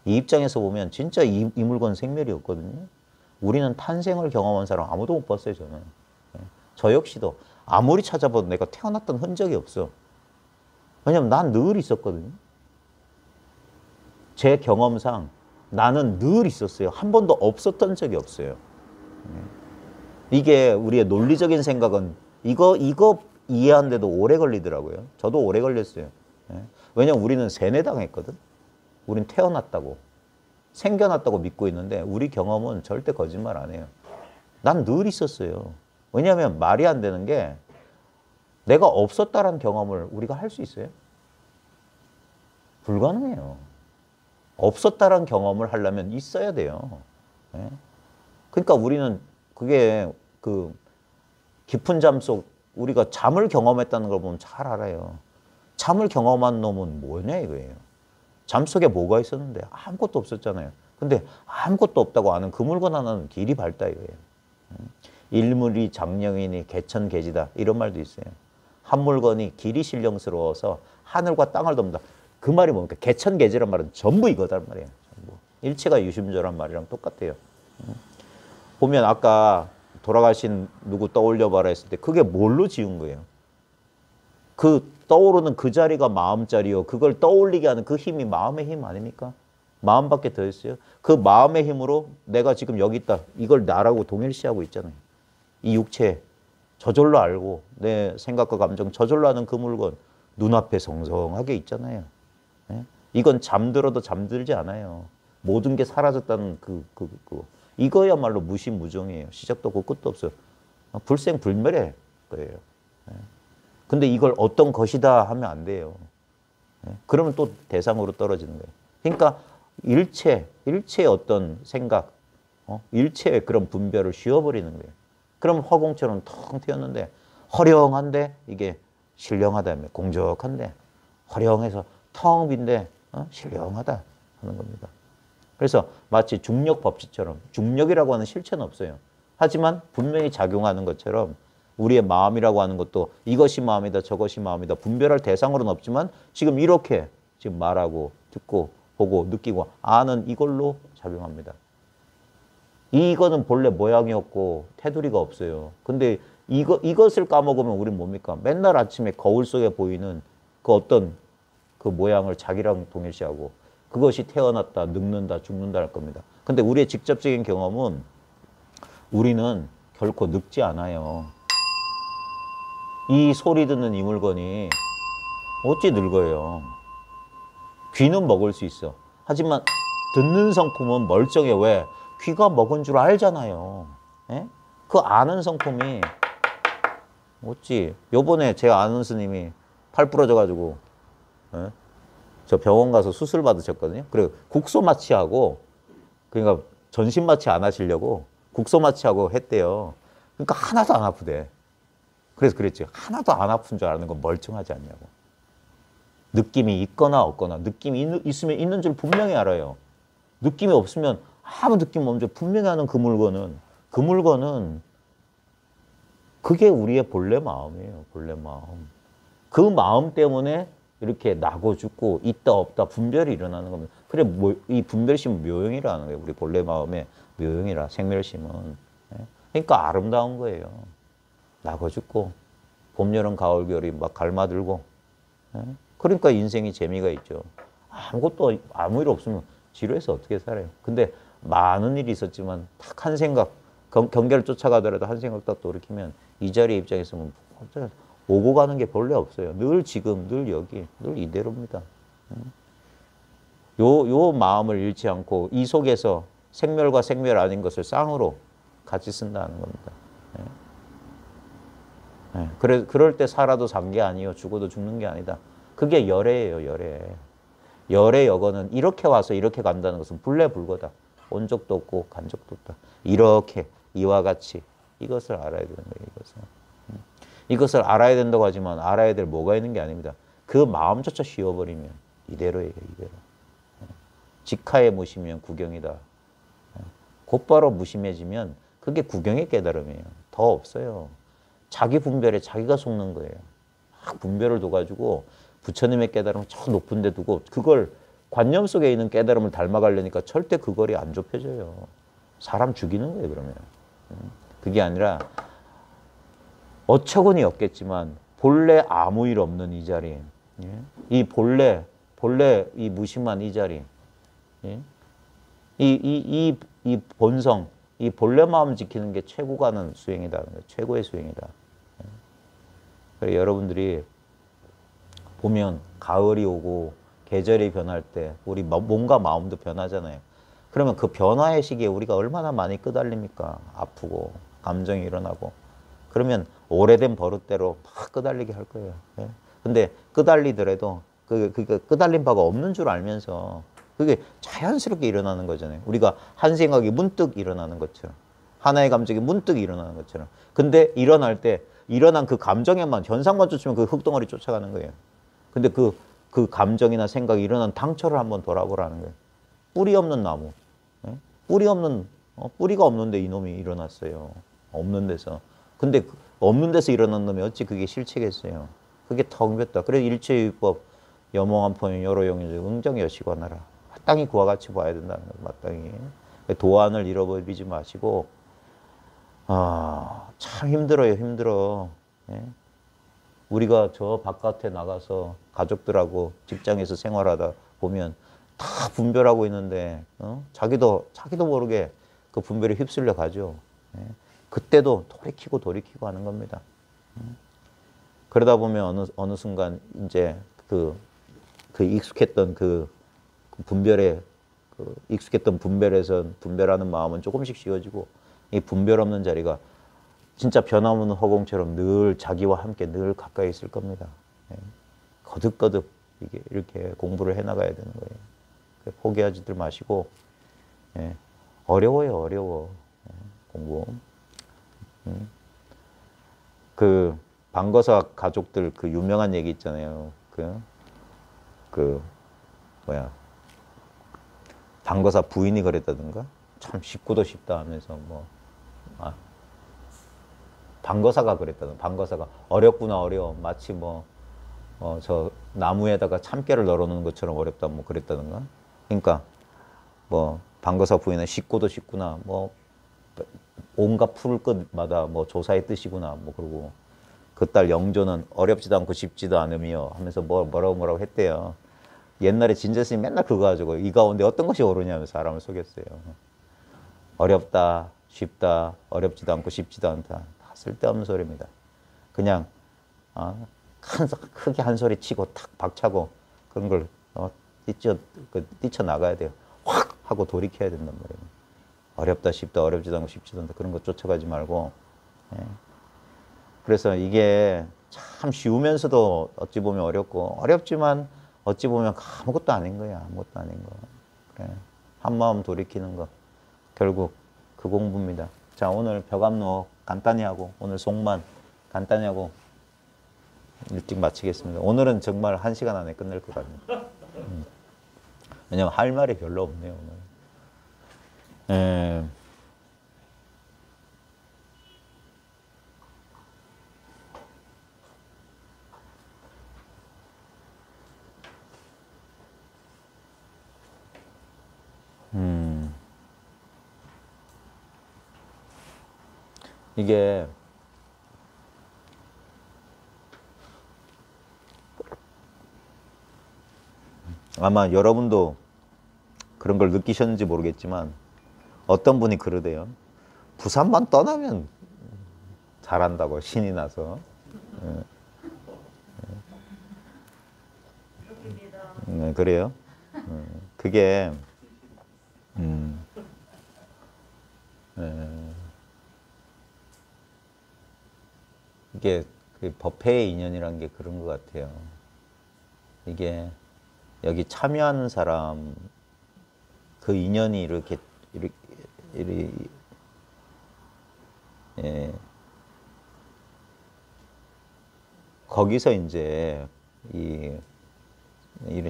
이 입장에서 보면 진짜 이 물건 생멸이 없거든요. 우리는 탄생을 경험한 사람 아무도 못 봤어요, 저는. 예? 저 역시도 아무리 찾아봐도 내가 태어났던 흔적이 없어. 왜냐면 난 늘 있었거든요. 제 경험상 나는 늘 있었어요. 한 번도 없었던 적이 없어요. 이게 우리의 논리적인 생각은 이거 이해하는데도 오래 걸리더라고요. 저도 오래 걸렸어요. 왜냐면 우리는 세뇌당했거든. 우린 태어났다고 생겨났다고 믿고 있는데 우리 경험은 절대 거짓말 안 해요. 난 늘 있었어요. 왜냐하면 말이 안 되는 게 내가 없었다라는 경험을 우리가 할 수 있어요? 불가능해요. 없었다라는 경험을 하려면 있어야 돼요. 예? 그러니까 우리는 그게 그 깊은 잠 속 우리가 잠을 경험했다는 걸 보면 잘 알아요. 잠을 경험한 놈은 뭐냐 이거예요. 잠 속에 뭐가 있었는데 아무것도 없었잖아요. 근데 아무것도 없다고 아는 그 물건 하나는 길이 밝다 이거예요. 일물이 장령이니 개천개지다 이런 말도 있어요. 한 물건이 길이 신령스러워서 하늘과 땅을 덮는다. 그 말이 뭡니까? 개천개지란 말은 전부 이거단 말이에요. 전부. 일체가 유심조란 말이랑 똑같아요. 보면 아까 돌아가신 누구 떠올려봐라 했을 때 그게 뭘로 지은 거예요? 그 떠오르는 그 자리가 마음자리요. 그걸 떠올리게 하는 그 힘이 마음의 힘 아닙니까? 마음밖에 더 있어요. 그 마음의 힘으로 내가 지금 여기 있다. 이걸 나라고 동일시하고 있잖아요. 이 육체 저절로 알고 내 생각과 감정 저절로 하는 그 물건 눈앞에 성성하게 있잖아요. 예? 이건 잠들어도 잠들지 않아요. 모든 게 사라졌다는 이거야말로 무시무정이에요. 시작도 없고 끝도 없어요. 불생불멸의 거예요. 예? 근데 이걸 어떤 것이다 하면 안 돼요. 예? 그러면 또 대상으로 떨어지는 거예요. 그러니까 일체의 어떤 생각, 일체의 그런 분별을 쉬어버리는 거예요. 그럼 화공처럼 텅 튀었는데 허령한데 이게 신령하다며 공적한데 허령해서 텅 빈데 신령하다 하는 겁니다. 그래서 마치 중력 법칙처럼 중력이라고 하는 실체는 없어요. 하지만 분명히 작용하는 것처럼 우리의 마음이라고 하는 것도 이것이 마음이다 저것이 마음이다 분별할 대상으로는 없지만 지금 이렇게 지금 말하고 듣고 보고 느끼고 아는 이걸로 작용합니다. 이거는 본래 모양이 없고 테두리가 없어요. 근데 이것을 까먹으면 우리는 뭡니까? 맨날 아침에 거울 속에 보이는 그 어떤 그 모양을 자기랑 동일시하고 그것이 태어났다, 늙는다, 죽는다 할 겁니다. 근데 우리의 직접적인 경험은 우리는 결코 늙지 않아요. 이 소리 듣는 이 물건이 어찌 늙어요? 귀는 먹을 수 있어. 하지만 듣는 성품은 멀쩡해. 왜? 귀가 먹은 줄 알잖아요. 예? 그 아는 성품이 어찌 요번에 제 아는 스님이 팔 부러져가지고 예? 저 병원 가서 수술 받으셨거든요. 그리고 국소 마취하고 그러니까 전신 마취 안 하시려고 국소 마취하고 했대요. 그러니까 하나도 안 아프대. 그래서 그랬지. 하나도 안 아픈 줄 아는 건 멀쩡하지 않냐고. 느낌이 있거나 없거나 느낌이 있으면 있는 줄 분명히 알아요. 느낌이 없으면 아무 느낌 없는 줄 분명히 아는 그 물건은 그게 우리의 본래 마음이에요. 본래 마음. 그 마음 때문에 이렇게 나고 죽고 있다 없다 분별이 일어나는 겁니다. 그래 이 분별심은 묘용이라는 거예요. 우리 본래 마음의 묘용이라 생멸심은. 그러니까 아름다운 거예요. 나고 죽고 봄, 여름, 가을, 겨울이 막 갈마들고. 예? 그러니까 인생이 재미가 있죠. 아무것도 아무 일 없으면 지루해서 어떻게 살아요. 근데 많은 일이 있었지만 딱 한 생각, 경계를 쫓아가더라도 한 생각 딱 돌이키면 이 자리에 입장에서는 오고 가는 게 본래 없어요. 늘 지금, 늘 여기, 늘 이대로입니다. 요 마음을 잃지 않고 이 속에서 생멸과 생멸 아닌 것을 쌍으로 같이 쓴다는 겁니다. 그럴 때 살아도 산 게 아니요, 죽어도 죽는 게 아니다. 그게 열애예요, 열애. 열의 여건은 이렇게 와서 이렇게 간다는 것은 불례불거다. 온 적도 없고 간 적도 없다. 이렇게 이와 같이 이것을 알아야 되는 거예요. 이것을 알아야 된다고 하지만 알아야 될 뭐가 있는 게 아닙니다. 그 마음조차 쉬어버리면 이대로예요. 이대로. 직하에 무심이면 구경이다. 곧바로 무심해지면 그게 구경의 깨달음이에요. 더 없어요. 자기 분별에 자기가 속는 거예요. 막 분별을 둬가지고 부처님의 깨달음을 저 높은 데 두고 그걸 관념 속에 있는 깨달음을 닮아가려니까 절대 그 거리 안 좁혀져요. 사람 죽이는 거예요, 그러면. 그게 아니라 어처구니 없겠지만 본래 아무 일 없는 이 자리, 이 본래 이 무심한 이 자리, 이 본성, 이 본래 마음 지키는 게 최고 가는 수행이다. 최고의 수행이다. 그래 여러분들이 보면 가을이 오고 계절이 변할 때 우리 몸과 마음도 변하잖아요. 그러면 그 변화의 시기에 우리가 얼마나 많이 끄달립니까? 아프고 감정이 일어나고. 그러면 오래된 버릇대로 막 끄달리게 할 거예요. 근데 끄달리더라도 그 끄달린 바가 없는 줄 알면서 그게 자연스럽게 일어나는 거잖아요. 우리가 한 생각이 문득 일어나는 것처럼. 하나의 감정이 문득 일어나는 것처럼. 근데 일어날 때 일어난 그 감정에만 현상만 쫓으면 그 흙덩어리 쫓아가는 거예요. 근데 그 감정이나 생각이 일어난 당초를 한번 돌아보라는 거예요. 뿌리 없는 나무. 뿌리가 없는데 이놈이 일어났어요. 없는 데서. 근데 없는 데서 일어난 놈이 어찌 그게 실체겠어요. 그게 텅 빈다. 그래서 일체유법, 여몽한포인 여로용인지 응정여시관하라. 마땅히 그와 같이 봐야 된다는 거예요. 마땅히. 도안을 잃어버리지 마시고 참 힘들어요. 힘들어. 우리가 저 바깥에 나가서 가족들하고 직장에서 생활하다 보면 다 분별하고 있는데 자기도 모르게 그 분별에 휩쓸려 가죠. 그때도 돌이키고 하는 겁니다. 그러다 보면 어느 순간 이제 그 익숙했던 그 분별에 익숙했던 분별에서 분별하는 마음은 조금씩 쉬워지고 이 분별 없는 자리가 진짜 변함없는 허공처럼 늘 자기와 함께 늘 가까이 있을 겁니다. 거듭거듭 이렇게 공부를 해나가야 되는 거예요. 포기하지들 마시고 어려워요. 어려워. 공부. 그 방거사 가족들 그 유명한 얘기 있잖아요. 방거사 부인이 그랬다든가 참 쉽고도 쉽다 하면서 방거사가 그랬다든가 방거사가 어렵구나 어려워 마치 저 나무에다가 참깨를 널어놓는 것처럼 어렵다 그랬다든가. 그러니까 방거사 부인은 쉽고도 쉽구나 온갖 풀 끝마다 조사의 뜻이구나 그러고 그 딸 영조는 어렵지도 않고 쉽지도 않으며 하면서 뭐라고 했대요. 옛날에 진제스님 맨날 그거 가지고 이 가운데 어떤 것이 옳으냐며 사람을 속였어요. 어렵다, 쉽다, 어렵지도 않고 쉽지도 않다. 다 쓸데없는 소리입니다. 그냥 크게 한 소리 치고 탁 박차고 그런 걸 뛰쳐나가야 돼요. 확 하고 돌이켜야 된단 말이에요. 어렵다, 쉽다, 어렵지도 않고 쉽지도 않다. 그런 거 쫓아가지 말고. 그래서 이게 참 쉬우면서도 어찌 보면 어렵고 어렵지만 어찌 보면 아무것도 아닌 거야. 아무것도 아닌 거. 그래. 한마음 돌이키는 거. 결국 그 공부입니다. 자, 오늘 벽암록 간단히 하고 오늘 속만 간단히 하고 일찍 마치겠습니다. 오늘은 정말 1시간 안에 끝낼 것 같네요. 왜냐면 할 말이 별로 없네요. 오늘. 이게 아마 여러분도 그런 걸 느끼셨는지 모르겠지만 어떤 분이 그러대요. 부산만 떠나면 잘한다고 신이 나서. 그래요. 그게 이게 그 법회의 인연이란 게 그런 것 같아요. 이게 여기 참여하는 사람 그 인연이 이렇게 예, 거기서 이제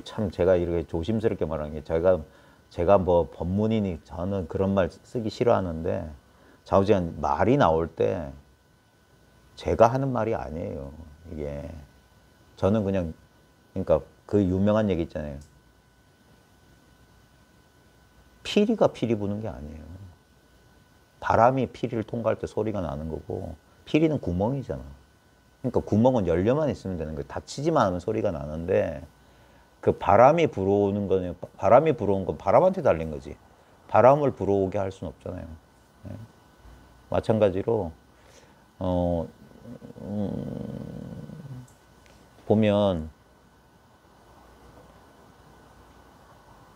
참 제가 이렇게 조심스럽게 말하는 게 제가 뭐 법문이니 저는 그런 말 쓰기 싫어하는데 좌우지간 말이 나올 때 제가 하는 말이 아니에요. 이게 저는 그냥 그러니까 그 유명한 얘기 있잖아요. 피리가 피리 부는 게 아니에요. 바람이 피리를 통과할 때 소리가 나는 거고 피리는 구멍이잖아. 그러니까 구멍은 열려만 있으면 되는 거예요. 닫히지만 않으면 소리가 나는데 그 바람이 불어오는 거는 바람이 불어온 건 바람한테 달린 거지. 바람을 불어오게 할 수는 없잖아요. 네. 마찬가지로 보면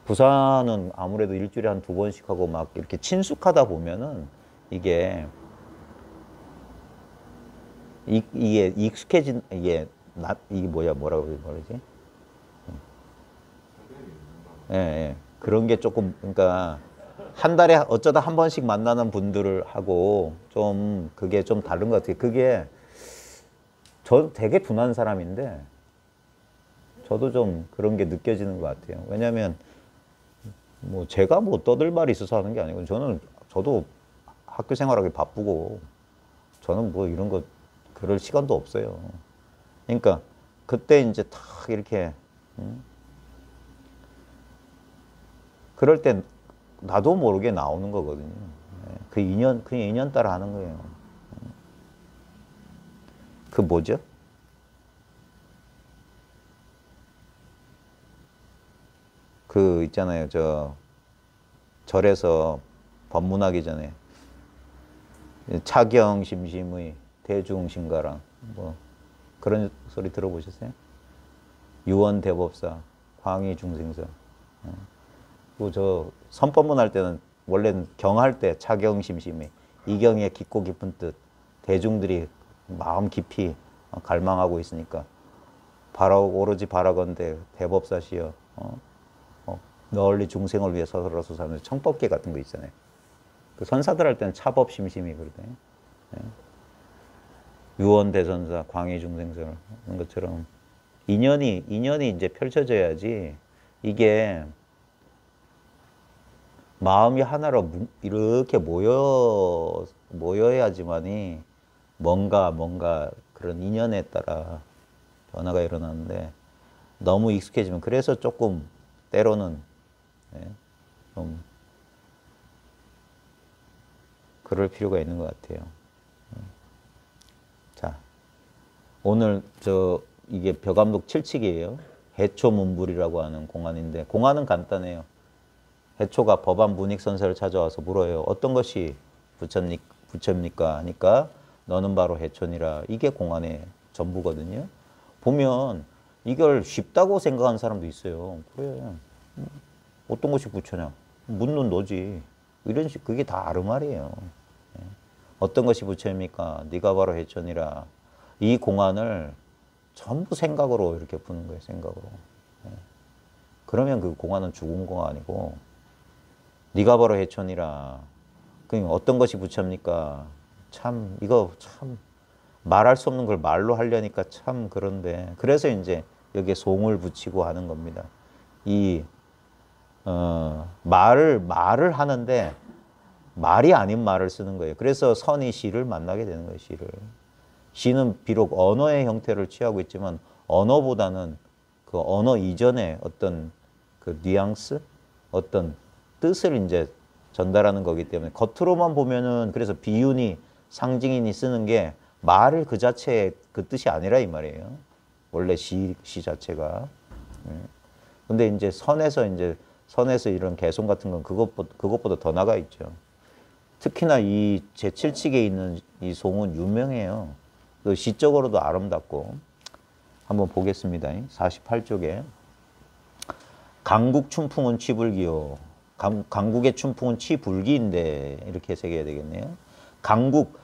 부산은 아무래도 일주일에 한 2번씩 하고 막 이렇게 친숙하다 보면은 이게 익숙해진 이게 뭐라고 그러지? 예, 예. 그런 게 조금 그러니까 한 달에 어쩌다 한 번씩 만나는 분들을 하고 좀 그게 좀 다른 것 같아요. 그게 저 되게 둔한 사람인데 저도 좀 그런 게 느껴지는 것 같아요. 왜냐하면 뭐 제가 뭐 떠들 말이 있어서 하는 게 아니고 저도 학교 생활하기 바쁘고 저는 뭐 이런 거 그럴 시간도 없어요. 그러니까 그때 이제 탁 이렇게 그럴 때 나도 모르게 나오는 거거든요. 그냥 인연 따라 하는 거예요. 그 뭐죠? 그 있잖아요. 절에서 법문하기 전에 차경 심심의 대중심가랑 뭐 그런 소리 들어보셨어요? 유언 대법사 광희 중생서. 저 선법문 할 때는 원래는 경할 때 차경 심심의 이경의 깊고 깊은 뜻 대중들이 마음 깊이 갈망하고 있으니까 오로지 바라건대 대법사시여 널리 중생을 위해 서서로서 사는 청법계 같은 거 있잖아요. 그 선사들 할 때는 차법 심심이 그러거든요. 유언 대선사 광희 중생설 하는 것처럼 인연이 이제 펼쳐져야지 이게 마음이 하나로 이렇게 모여야지만이 뭔가 그런 인연에 따라 변화가 일어나는데 너무 익숙해지면 그래서 조금 때로는 좀 그럴 필요가 있는 것 같아요. 자, 오늘 이게 벼감독 7칙이에요. 해초문불이라고 하는 공안인데 공안은 간단해요. 해초가 법안 문익선사를 찾아와서 물어요. 어떤 것이 부처입니까? 하니까 너는 바로 해초니라. 이게 공안의 전부거든요. 보면 이걸 쉽다고 생각하는 사람도 있어요. 그래. 어떤 것이 부처냐? 묻는 너지. 이런 식 그게 다 아르말이에요. 어떤 것이 부처입니까? 네가 바로 해초니라. 이 공안을 전부 생각으로 이렇게 푸는 거예요. 생각으로. 그러면 그 공안은 죽은 공안이고 네가 바로 해초니라. 그러니까 어떤 것이 부처입니까? 참 이거 참 말할 수 없는 걸 말로 하려니까 참 그런데 그래서 이제 여기에 송을 붙이고 하는 겁니다. 말을 하는데 말이 아닌 말을 쓰는 거예요. 그래서 선이 시를 만나게 되는 거예요. 시는 비록 언어의 형태를 취하고 있지만 언어보다는 그 언어 이전에 어떤 그 뉘앙스, 어떤 뜻을 이제 전달하는 거기 때문에 겉으로만 보면은 그래서 비유니 상징이니 쓰는 게 말을 그 자체의 그 뜻이 아니라 이 말이에요. 원래 시 자체가. 근데 이제 선에서 이런 개송 같은 건 그것보다 더 나가 있죠. 특히나 이 제7칙에 있는 이 송은 유명해요. 그 시적으로도 아름답고. 한번 보겠습니다. 48쪽에. 강국 춘풍은 취불기요. 강국의 춘풍은 취불기인데 이렇게 새겨야 되겠네요. 강국,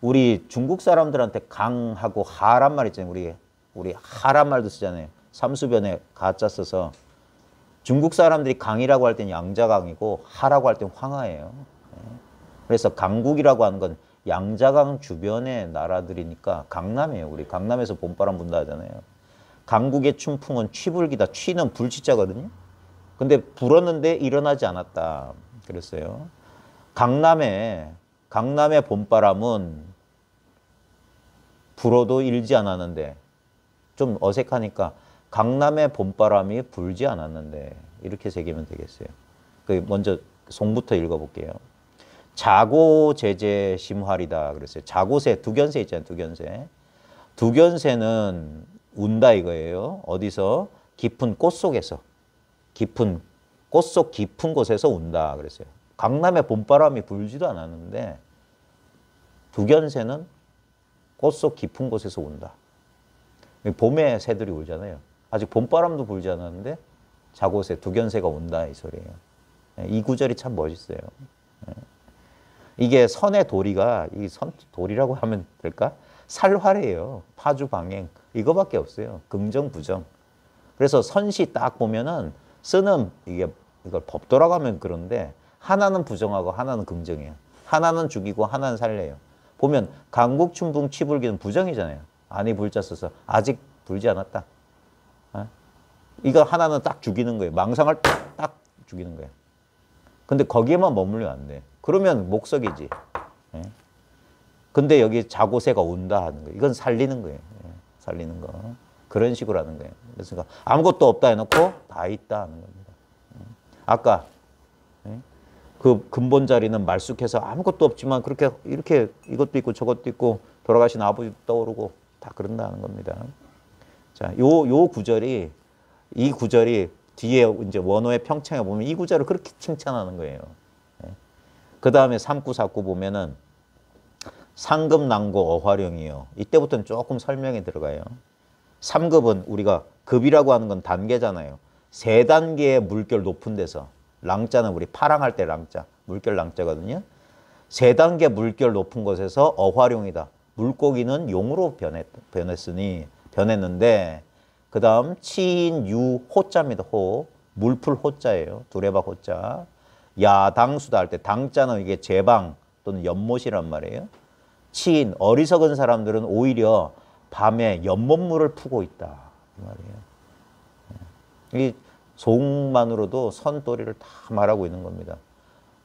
우리 중국 사람들한테 강하고 하란 말 있잖아요. 우리 하란 말도 쓰잖아요. 삼수변에 가짜 써서. 중국 사람들이 강이라고 할 때는 양자강이고 하라고 할 때는 황하예요. 그래서 강국이라고 하는 건 양자강 주변의 나라들이니까 강남이에요. 우리 강남에서 봄바람 분다 하잖아요. 강국의 춘풍은 취불기다. 취는 불치자거든요. 근데 불었는데 일어나지 않았다. 그랬어요. 강남의 봄바람은 불어도 일지 않았는데 좀 어색하니까 강남의 봄바람이 불지 않았는데 이렇게 새기면 되겠어요. 먼저 송부터 읽어볼게요. 자고제제 심활이다 그랬어요. 자고새, 두견새 있잖아요. 두견새. 두견새는 운다 이거예요. 어디서? 깊은 꽃 속에서. 꽃속 깊은 곳에서 운다 그랬어요. 강남에 봄바람이 불지도 않았는데 두견새는 꽃속 깊은 곳에서 운다. 봄에 새들이 울잖아요. 아직 봄바람도 불지 않았는데 자고새, 두견새가 온다 이 소리예요. 이 구절이 참 멋있어요. 이게 선의 도리가, 이 도리라고 하면 될까? 살활이에요. 파주 방행. 이거밖에 없어요. 긍정, 부정. 그래서 선시 딱 보면은 쓰는 이걸 법 돌아가면 그런데 하나는 부정하고 하나는 긍정이에요. 하나는 죽이고 하나는 살려요. 보면 강국 춘풍 취불기는 부정이잖아요. 아니 불자 써서 아직 불지 않았다. 이거 하나는 딱 죽이는 거예요. 망상을 딱 죽이는 거예요. 근데 거기에만 머물면 안 돼. 그러면 목석이지. 근데 여기 자고새가 온다 하는 거예요. 이건 살리는 거예요. 살리는 거. 그런 식으로 하는 거예요. 그래서 아무것도 없다 해놓고 다 있다 하는 겁니다. 아까 그 근본 자리는 말쑥해서 아무것도 없지만 그렇게 이렇게 이것도 있고 저것도 있고 돌아가신 아버지도 떠오르고 다 그런다는 겁니다. 자, 이 구절이 뒤에 이제 원어의 평창에 보면 이 구절을 그렇게 칭찬하는 거예요. 그 다음에 3구, 4구 보면은 상급, 난고, 어화령이요. 이때부터는 조금 설명이 들어가요. 3급은 우리가 급이라고 하는 건 단계잖아요. 3단계의 물결 높은 데서 랑자는 우리 파랑할 때 랑자, 물결 랑자거든요. 3단계 물결 높은 곳에서 어화룡이다. 물고기는 용으로 변했는데 그 다음 치인 유 호자입니다. 호. 물풀 호자예요. 두레박 호자. 야당수다 할 때 당자는 이게 제방 또는 연못이란 말이에요. 치인 어리석은 사람들은 오히려 밤에 연못물을 푸고 있다. 이 말이에요. 이 송만으로도 선도리를 다 말하고 있는 겁니다.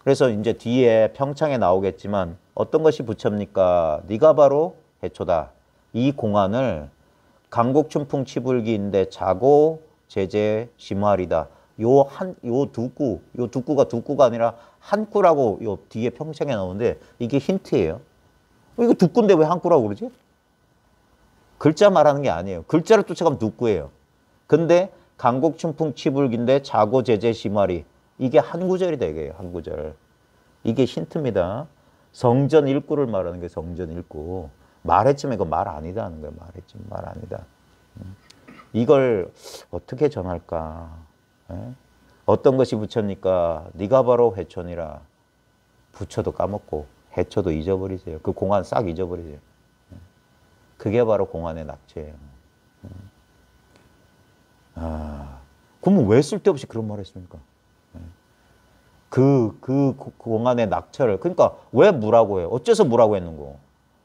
그래서 이제 뒤에 평창에 나오겠지만 어떤 것이 부처입니까? 네가 바로 해초다. 이 공안을 강국 춘풍 치불기인데 자고 제제 심활이다. 요 두구가 두구가 아니라 한 구라고 요 뒤에 평창에 나오는데 이게 힌트예요. 이거 두구인데 왜 한 구라고 그러지? 글자 말하는 게 아니에요. 글자를 쫓아가면 두구예요. 근데 강국 춘풍 치불기인데 자고 제제 심활이 이게 한 구절이다 이게요. 한 구절. 이게 힌트입니다. 성전 일구를 말하는 게 성전 일구. 말했지만 이거 말 아니다 하는 거예요. 말했지만 말 아니다. 이걸 어떻게 전할까? 어떤 것이 부처입니까? 네가 바로 해초니라. 부처도 까먹고 해초도 잊어버리세요. 그 공안 싹 잊어버리세요. 그게 바로 공안의 낙체예요. 그러면 왜 쓸데없이 그런 말을 했습니까? 그 공안의 낙처를, 그러니까 왜 무라고 해요? 어째서 무라고 했는고?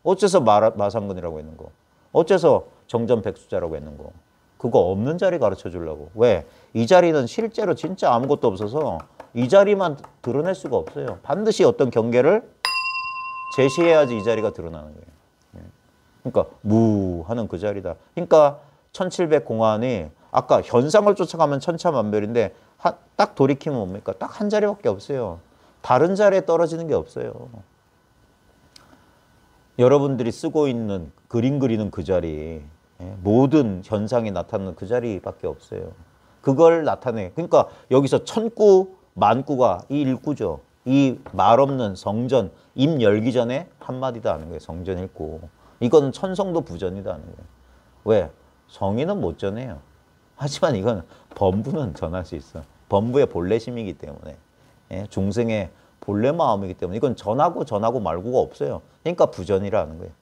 어째서 마상근이라고 했는고? 어째서 정전백수자라고 했는고? 그거 없는 자리 가르쳐 주려고. 왜? 이 자리는 실제로 진짜 아무것도 없어서 이 자리만 드러낼 수가 없어요. 반드시 어떤 경계를 제시해야지 이 자리가 드러나는 거예요. 그러니까 무 하는 그 자리다. 그러니까 1700 공안이 아까 현상을 쫓아가면 천차만별인데 딱 돌이키면 뭡니까? 딱 한 자리밖에 없어요. 다른 자리에 떨어지는 게 없어요. 여러분들이 쓰고 있는 그림 그리는 그 자리, 모든 현상이 나타나는 그 자리밖에 없어요. 그걸 나타내. 그러니까 여기서 천구, 만구가 이 일구죠. 이 말 없는 성전, 입 열기 전에 한마디도 하는 거예요. 성전 읽고. 이거는 천성도 부전이다 하는 거예요. 왜? 성인은 못 전해요. 하지만 이건 범부는 전할 수 있어. 범부의 본래심이기 때문에. 예? 중생의 본래 마음이기 때문에 이건 전하고 말고가 없어요. 그러니까 부전이라는 거예요.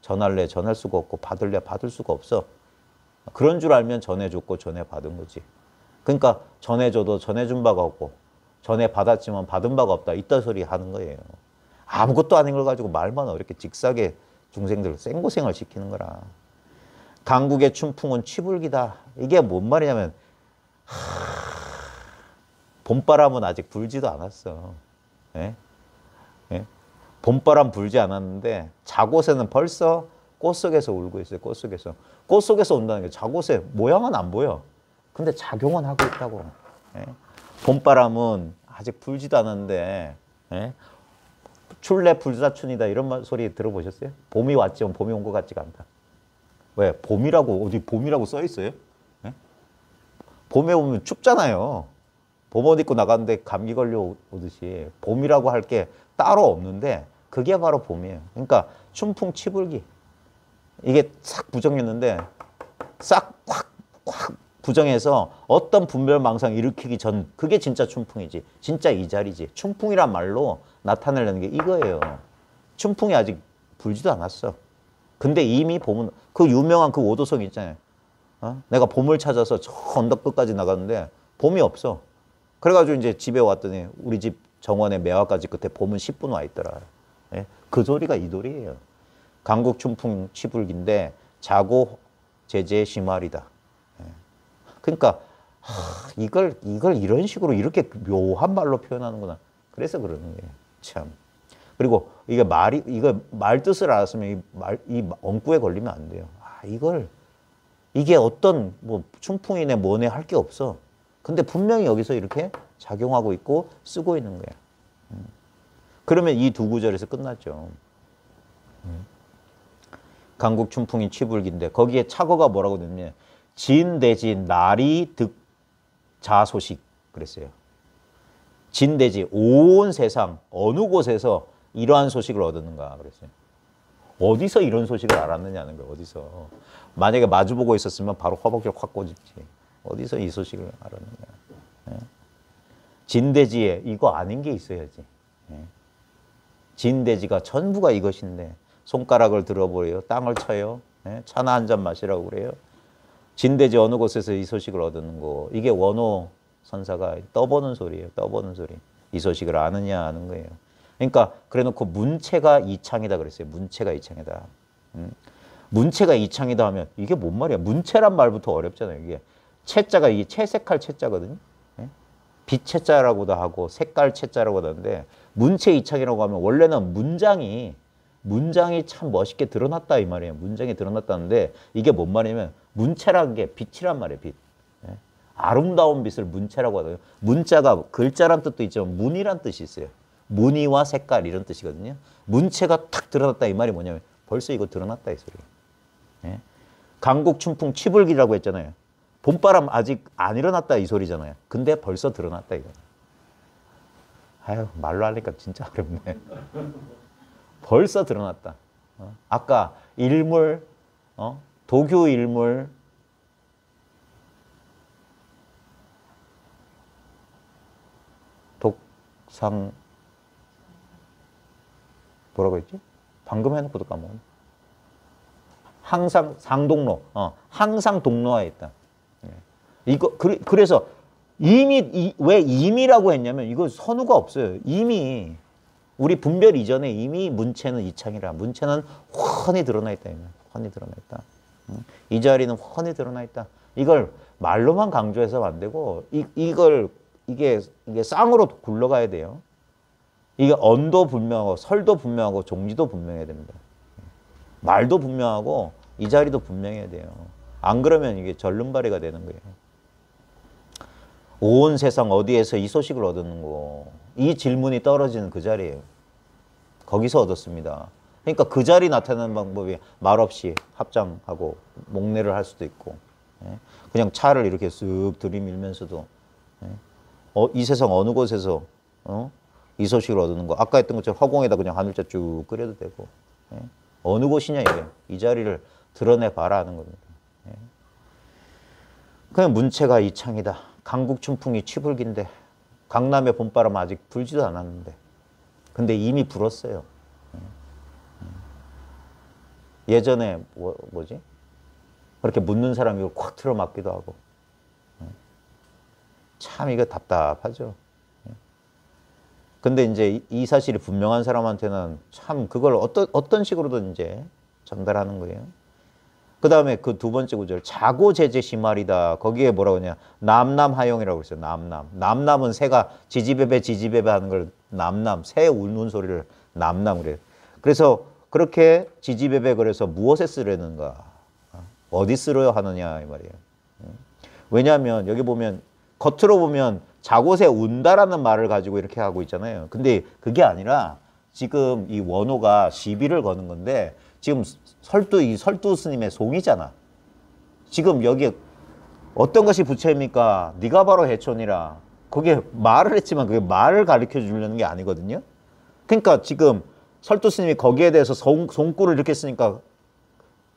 전할래 전할 수가 없고 받을래 받을 수가 없어. 그런 줄 알면 전해줬고 전해받은 거지. 그러니까 전해줘도 전해준 바가 없고 전해받았지만 받은 바가 없다. 이딴 소리 하는 거예요. 아무것도 아닌 걸 가지고 말만 이렇게 직사게 중생들 생고생을 시키는 거라. 강국의 춘풍은 취불기다. 이게 뭔 말이냐면 봄바람은 아직 불지도 않았어. 예? 예? 봄바람 불지 않았는데 자곳에는 벌써 꽃 속에서 울고 있어요. 꽃 속에서. 꽃 속에서 온다는 게 자곳에 모양은 안 보여. 근데 작용은 하고 있다고. 예? 봄바람은 아직 불지도 않았는데 예? 출래 불사춘이다 이런 소리 들어보셨어요? 봄이 왔지만 봄이 온 것 같지가 않다. 왜? 봄이라고 어디 봄이라고 써 있어요? 예? 봄에 오면 춥잖아요. 봄옷 입고 나갔는데 감기 걸려 오듯이 봄이라고 할 게 따로 없는데 그게 바로 봄이에요. 그러니까 춘풍 치불기. 이게 싹 부정했는데 싹 확 부정해서 어떤 분별망상 일으키기 전 그게 진짜 춘풍이지. 진짜 이 자리지. 춘풍이란 말로 나타내려는 게 이거예요. 춘풍이 아직 불지도 않았어. 근데 이미 봄은 그 유명한 그 오도성 있잖아요. 내가 봄을 찾아서 저 언덕 끝까지 나갔는데 봄이 없어. 그래가지고 이제 집에 왔더니 우리 집 정원의 매화까지 끝에 봄은 10분 와 있더라. 예? 그 소리가 이 소리예요. 강국 춘풍 치불기인데 자고 제재 심할이다. 예. 그러니까 이걸 이런 식으로 이렇게 묘한 말로 표현하는구나. 그래서 그러는 거예요. 참. 그리고 이게 이거 말 뜻을 알았으면 이 엉꾸에 걸리면 안 돼요. 이게 어떤 뭐 춘풍이네 뭐네 할 게 없어. 근데 분명히 여기서 이렇게 작용하고 있고 쓰고 있는 거야. 그러면 이 두 구절에서 끝났죠. 강국 춘풍이 취불기인데 거기에 착어가 뭐라고 되냐면 진대지 나리 득 자소식 그랬어요. 진대지 온 세상 어느 곳에서 이러한 소식을 얻었는가 그랬어요. 어디서 이런 소식을 알았느냐는 거예요. 어디서. 만약에 마주보고 있었으면 바로 허벅지를 확 꼬집지. 어디서 이 소식을 알았느냐. 예? 진대지에 이거 아닌 게 있어야지. 예? 진대지가 전부가 이것인데 손가락을 들어보래요. 땅을 쳐요. 예? 차나 한 잔 마시라고 그래요. 진대지 어느 곳에서 이 소식을 얻는 거. 이게 원호 선사가 떠보는 소리예요. 떠보는 소리. 이 소식을 아느냐 하는 거예요. 그러니까 그래놓고 문체가 이창이다 그랬어요. 문체가 이창이다. 문체가 이창이다 하면 이게 뭔 말이야. 문체란 말부터 어렵잖아요. 이게 채자가 이게 채색할 채자거든요. 예? 빛채자라고도 하고 색깔 채자라고도 하는데 문체 이창이라고 하면 원래는 문장이 참 멋있게 드러났다 이 말이에요. 문장이 드러났다는데 이게 뭔 말이냐면 문체라는 게 빛이란 말이에요. 빛. 예? 아름다운 빛을 문체라고 하거든요. 문자가 글자란 뜻도 있지만 문이란 뜻이 있어요. 무늬와 색깔 이런 뜻이거든요. 문체가 탁 드러났다 이 말이 뭐냐면 벌써 이거 드러났다 이 소리예요. 예? 강국 춘풍 취불기라고 했잖아요. 봄바람 아직 안 일어났다 이 소리잖아요. 근데 벌써 드러났다 이거. 아유 말로 하니까 진짜 어렵네. 벌써 드러났다. 아까 일물, 도교 일물, 독상 뭐라고 했지? 방금 해놓고도 까먹었네. 항상 상동로, 항상 동로화에 있다. 이거 그래서 이미 왜 이미라고 했냐면 이거 선우가 없어요. 이미 우리 분별 이전에 이미 문체는 이창이라. 문체는 훤히 드러나 있다. 훤히 드러나 있다. 이 자리는 훤히 드러나 있다. 이걸 말로만 강조해서 안 되고 이게 쌍으로 굴러가야 돼요. 이게 언도 분명하고 설도 분명하고 종지도 분명해야 됩니다. 말도 분명하고 이 자리도 분명해야 돼요. 안 그러면 이게 절름발이가 되는 거예요. 온 세상 어디에서 이 소식을 얻었는고. 이 질문이 떨어지는 그 자리예요. 거기서 얻었습니다. 그러니까 그 자리 나타내는 방법이 말없이 합장하고 목례를 할 수도 있고 예? 그냥 차를 이렇게 쓱 들이밀면서도 예? 이 세상 어느 곳에서 이 소식을 얻는 거. 아까 했던 것처럼 허공에다 그냥 하늘자 쭉 그려도 되고 예? 어느 곳이냐 이게. 이 자리를 드러내봐라 하는 겁니다. 예? 그냥 문체가 이창이다. 강국 춘풍이 취불기인데 강남의 봄바람 아직 불지도 않았는데 근데 이미 불었어요. 예전에 뭐지? 그렇게 묻는 사람이 이걸 콱 틀어막기도 하고 참 이거 답답하죠. 근데 이제 이 사실이 분명한 사람한테는 참 그걸 어떤 식으로든 이제 전달하는 거예요. 그 다음에 그 두 번째 구절 자고제재 심할이다. 거기에 뭐라고 하냐 남남하용이라고 그랬어요. 남남은 새가 지지배배 하는 걸 남남 새 우는 소리를 남남 그래요. 그래서 그렇게 지지배배 그래서 무엇에 쓰려는가 어디 쓰려 하느냐 이 말이에요. 왜냐하면 여기 보면 겉으로 보면 자고새 운다라는 말을 가지고 이렇게 하고 있잖아요. 근데 그게 아니라 지금 이 원호가 시비를 거는 건데 지금 이 설두 스님의 송이잖아. 지금 여기에 어떤 것이 부처입니까? 네가 바로 해촌이라. 거기에 말을 했지만 그게 말을 가르쳐 주려는 게 아니거든요. 그러니까 지금 설두 스님이 거기에 대해서 송구를 이렇게 쓰니까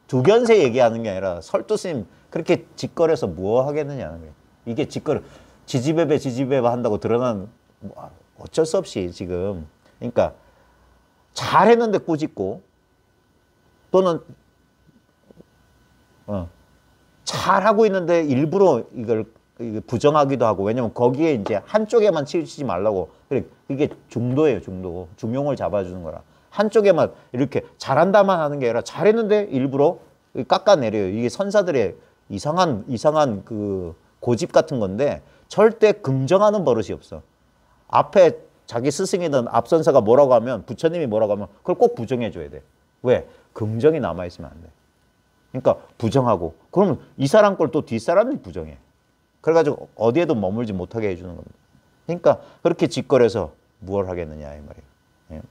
두견세 얘기하는 게 아니라 설두 스님 그렇게 짓거려서 뭐 하겠느냐는 거예요. 이게 지지배배 한다고 드러난 어쩔 수 없이 지금 그러니까 잘했는데 꾸짖고 또는 잘하고 있는데 일부러 이걸 부정하기도 하고 왜냐면 거기에 이제 한쪽에만 치우치지 말라고 이게 중도예요. 중용을 잡아주는 거라 한쪽에만 이렇게 잘한다만 하는 게 아니라 잘했는데 일부러 깎아내려요. 이게 선사들의 이상한 그 고집 같은 건데 절대 긍정하는 버릇이 없어. 앞에 자기 스승이든 앞선사가 뭐라고 하면 부처님이 뭐라고 하면 그걸 꼭 부정해 줘야 돼. 왜? 긍정이 남아있으면 안 돼. 그러니까 부정하고 그러면 이 사람 걸 또 뒷사람이 부정해. 그래가지고 어디에도 머물지 못하게 해주는 겁니다. 그러니까 그렇게 짓거려서 무엇을 하겠느냐 이 말이에요. 예.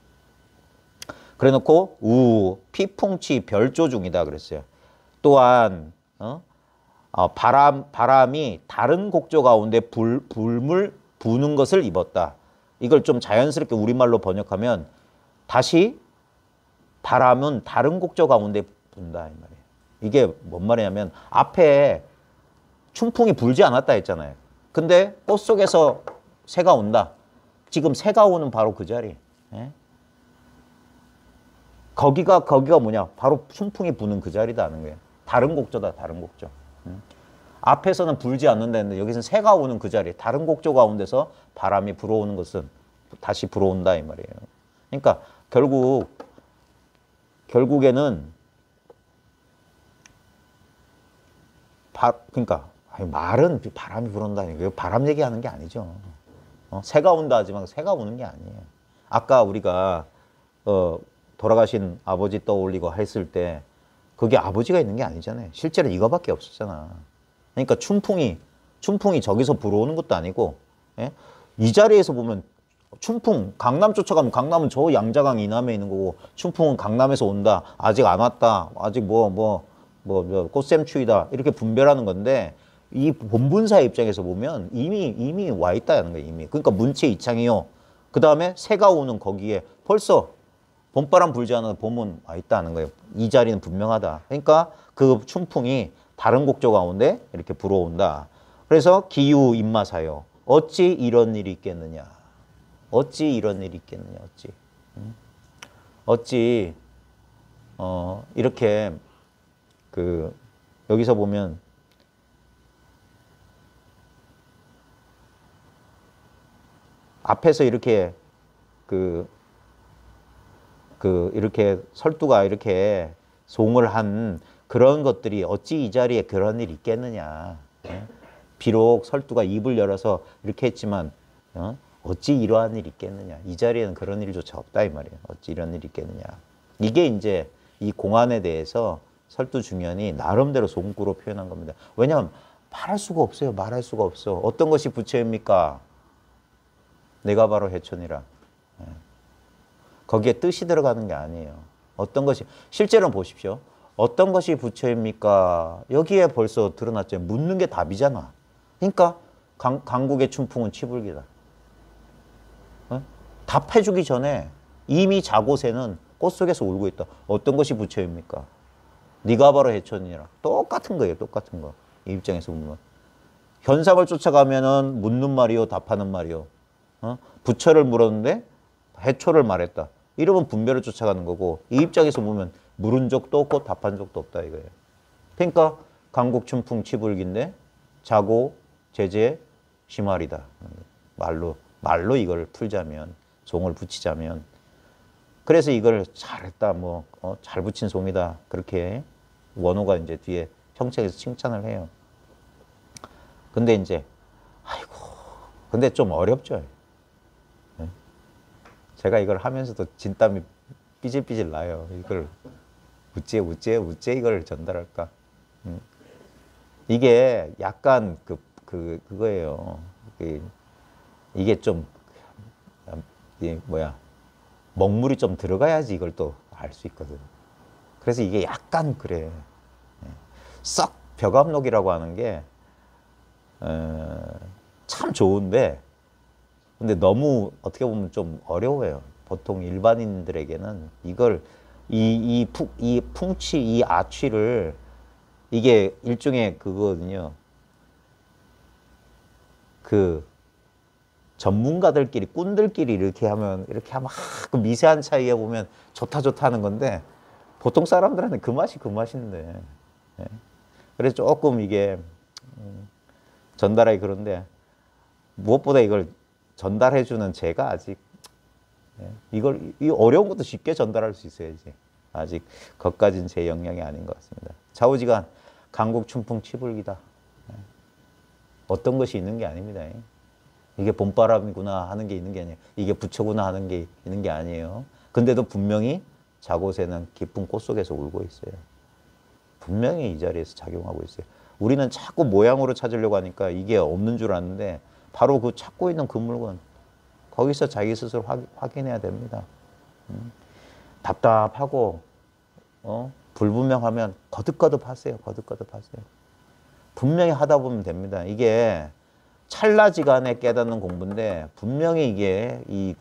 그래놓고 피풍치 별조중이다 그랬어요. 또한 바람이 다른 곡조 가운데 불물 부는 것을 입었다. 이걸 좀 자연스럽게 우리말로 번역하면 다시 바람은 다른 곡조 가운데 분다 이 말이에요. 이게 뭔 말이냐면 앞에 춘풍이 불지 않았다 했잖아요. 근데 꽃 속에서 새가 온다. 지금 새가 오는 바로 그 자리. 예? 거기가 뭐냐? 바로 춘풍이 부는 그 자리다는 거예요. 다른 곡조다, 다른 곡조. 앞에서는 불지 않는다 했는데 여기서는 새가 오는 그 자리. 다른 곡조 가운데서 바람이 불어오는 것은 다시 불어온다 이 말이에요. 그러니까 결국에는 그러니까 말은 바람이 불어온다니 바람 얘기하는 게 아니죠. 새가 온다 하지만 새가 오는 게 아니에요. 아까 우리가 돌아가신 아버지 떠올리고 했을 때 그게 아버지가 있는 게 아니잖아요. 실제로 이거밖에 없었잖아. 그러니까 춘풍이 저기서 불어오는 것도 아니고 예? 이 자리에서 보면 춘풍 강남 쫓아가면 강남은 저 양자강 이남에 있는 거고 춘풍은 강남에서 온다. 아직 안 왔다. 아직 꽃샘추위다. 이렇게 분별하는 건데 이 본분사의 입장에서 보면 이미 와 있다는 거예요. 이미. 그러니까 문체 이창이요. 그 다음에 새가 오는 거기에 벌써 봄바람 불지 않아도 봄은 와 있다는 거예요. 이 자리는 분명하다. 그러니까 그 춘풍이 다른 곡조 가운데 이렇게 불어온다. 그래서 기유 입마사요. 어찌 이런 일이 있겠느냐. 어찌 이런 일이 있겠느냐. 어찌 이렇게 여기서 보면 앞에서 이렇게 이렇게 설두가 이렇게 송을 한 그런 것들이 어찌 이 자리에 그런 일이 있겠느냐. 비록 설두가 입을 열어서 이렇게 했지만 어찌 이러한 일이 있겠느냐. 이 자리에는 그런 일조차 없다 이 말이에요. 어찌 이런 일이 있겠느냐. 이게 이제 이 공안에 대해서 설두 중현이 나름대로 송구로 표현한 겁니다. 왜냐하면 말할 수가 없어요. 말할 수가 없어. 어떤 것이 부처입니까? 내가 바로 해천이라. 거기에 뜻이 들어가는 게 아니에요. 어떤 것이 실제로 보십시오. 어떤 것이 부처입니까? 여기에 벌써 드러났죠. 묻는 게 답이잖아. 그러니까 강국의 춘풍은 치불기다. 어? 답해주기 전에 이미 자고새는 꽃 속에서 울고 있다. 어떤 것이 부처입니까? 네가 바로 해천이라. 똑같은 거예요. 똑같은 거. 이 입장에서 보면. 현상을 쫓아가면은 묻는 말이요, 답하는 말이요. 부처를 물었는데 해초를 말했다. 이러면 분별을 쫓아가는 거고, 이 입장에서 보면 물은 적도 없고 답한 적도 없다 이거예요. 그러니까 강국 춘풍 치불기인데 자고 제재 심활이다. 말로 이걸 풀자면, 송을 붙이자면, 그래서 이걸 잘했다, 잘 붙인 송이다. 그렇게 원호가 이제 뒤에 평책에서 칭찬을 해요. 근데 이제, 아이고, 근데 좀 어렵죠. 네? 제가 이걸 하면서도 진땀이 삐질삐질 나요. 이걸 어째 이걸 전달할까? 이게 약간 그거예요. 이게 좀, 먹물이 좀 들어가야지 이걸 또 알 수 있거든. 그래서 이게 약간 그래. 썩 벽암록이라고 하는 게 참 좋은데, 근데 너무 어떻게 보면 좀 어려워요. 보통 일반인들에게는 이걸 이 풍취, 이 아취를, 이게 일종의 그거거든요. 그 전문가들끼리, 꾼들끼리 이렇게 하면 그 미세한 차이에 보면 좋다 하는 건데, 보통 사람들한테 그 맛인데. 예. 그래서 조금 이게 전달하기 그런데, 무엇보다 이걸 전달해주는 제가 아직, 이 어려운 것도 쉽게 전달할 수 있어야지. 아직 거기까지는 제 역량이 아닌 것 같습니다. 좌우지간 강국 춘풍 치불기다. 어떤 것이 있는 게 아닙니다. 이게 봄바람이구나 하는 게 있는 게 아니에요. 이게 부처구나 하는 게 있는 게 아니에요. 근데도 분명히 자고새는 깊은 꽃 속에서 울고 있어요. 분명히 이 자리에서 작용하고 있어요. 우리는 자꾸 모양으로 찾으려고 하니까 이게 없는 줄 아는데, 바로 그 찾고 있는 그 물건, 거기서 자기 스스로 확인해야 됩니다. 답답하고 불분명하면 거듭거듭 하세요. 분명히 하다 보면 됩니다. 이게 찰나지간에 깨닫는 공부인데, 분명히 이게 이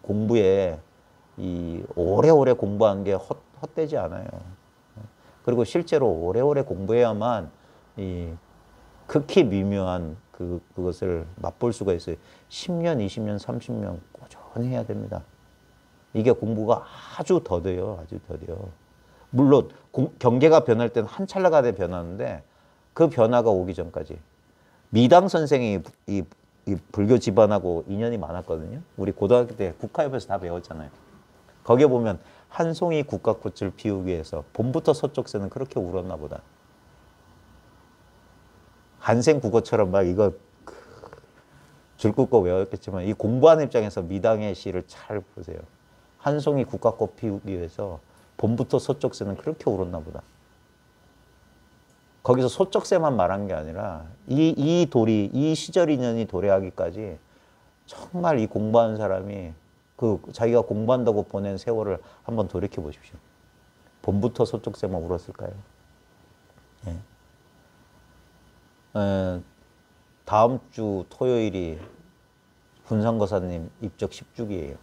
공부에 오래오래 공부한 게 헛되지 않아요. 그리고 실제로 오래오래 공부해야만 이 극히 미묘한 그것을 맛볼 수가 있어요. 10년, 20년, 30년 꾸준히 해야 됩니다. 이게 공부가 아주 더뎌요. 물론 경계가 변할 때는 한 찰나가 돼 변하는데, 그 변화가 오기 전까지. 미당 선생이 이 불교 집안하고 인연이 많았거든요. 우리 고등학교 때 국화협에서 다 배웠잖아요. 거기에 보면 한 송이 국화꽃을 피우기 위해서 봄부터 서쪽새는 그렇게 울었나 보다. 한생 국어처럼 막 이거 줄 긋고 외웠겠지만, 이 공부하는 입장에서 미당의 시를 잘 보세요. 한 송이 국화꽃 피우기 위해서 봄부터 서쪽새는 그렇게 울었나 보다. 거기서 소쩍새만 말한 게 아니라 이 시절 인연이 도래하기까지 정말 이 공부하는 사람이 자기가 공부한다고 보낸 세월을 한번 돌이켜 보십시오. 봄부터 소쩍새만 울었을까요? 예. 다음 주 토요일이 훈상거사님 입적 10주기예요.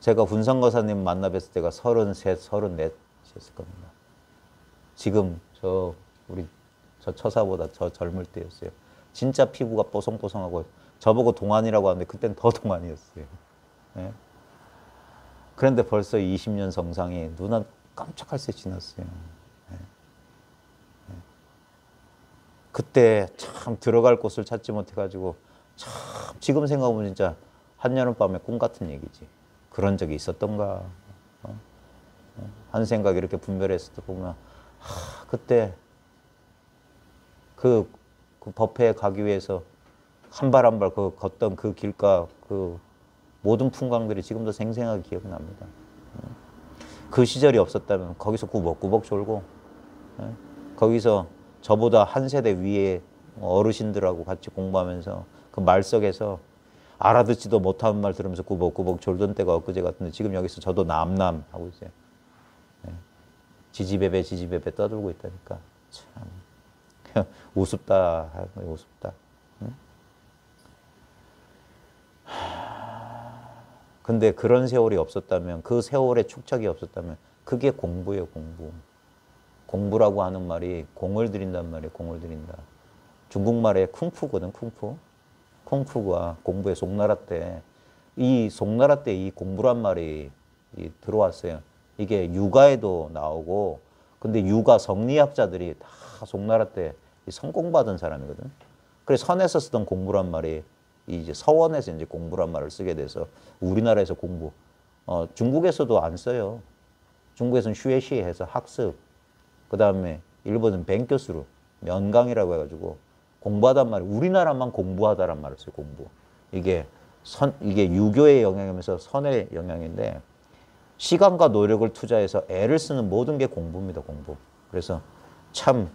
제가 훈상거사님 만나 뵀을 때가 33, 34이었을 겁니다. 지금 저 처사보다 저 젊을 때였어요. 진짜 피부가 뽀송뽀송하고, 저보고 동안이라고 하는데 그땐 더 동안이었어요. 예? 그런데 벌써 20년 성상이 눈앞 깜짝할 새 지났어요. 예? 예. 그때 참 들어갈 곳을 찾지 못해가지고, 참 지금 생각하면 진짜 한여름밤의 꿈 같은 얘기지. 그런 적이 있었던가. 한 생각 이렇게 분별했을 때 보면, 그때 그 법회에 가기 위해서 한 발 한 발 걷던 그 길가, 그 모든 풍광들이 지금도 생생하게 기억납니다. 그 시절이 없었다면 거기서 꾸벅꾸벅 졸고, 거기서 저보다 한 세대 위에 어르신들하고 같이 공부하면서 그 말 속에서 알아듣지도 못하는 말 들으면서 꾸벅꾸벅 졸던 때가 엊그제 같은데, 지금 여기서 저도 남남 하고 있어요. 지지배배 떠들고 있다니까. 참 우습다. 우습다. 응? 근데 그런 세월이 없었다면, 그 세월의 축적이 없었다면 그게 공부예요. 공부. 공부라고 하는 말이 공을 들인단 말이에요. 공을 들인다. 중국말에 쿵푸거든. 쿵푸. 쿵푸가 공부의 송나라 때, 이 송나라 때 이 공부란 말이 들어왔어요. 이게 유가에도 나오고, 근데 유가 성리학자들이 다 송나라 때 성공받은 사람이거든. 그래서 선에서 쓰던 공부란 말이 이제 서원에서 이제 공부란 말을 쓰게 돼서 우리나라에서 공부, 중국에서도 안 써요. 중국에서는 슈에시 해서 학습, 그 다음에 일본은 뱅교수루, 면강이라고 해가지고 공부하단 말이, 우리나라만 공부하다란 말을 써요. 공부. 이게 유교의 영향이면서 선의 영향인데, 시간과 노력을 투자해서 애를 쓰는 모든 게 공부입니다. 공부. 그래서 참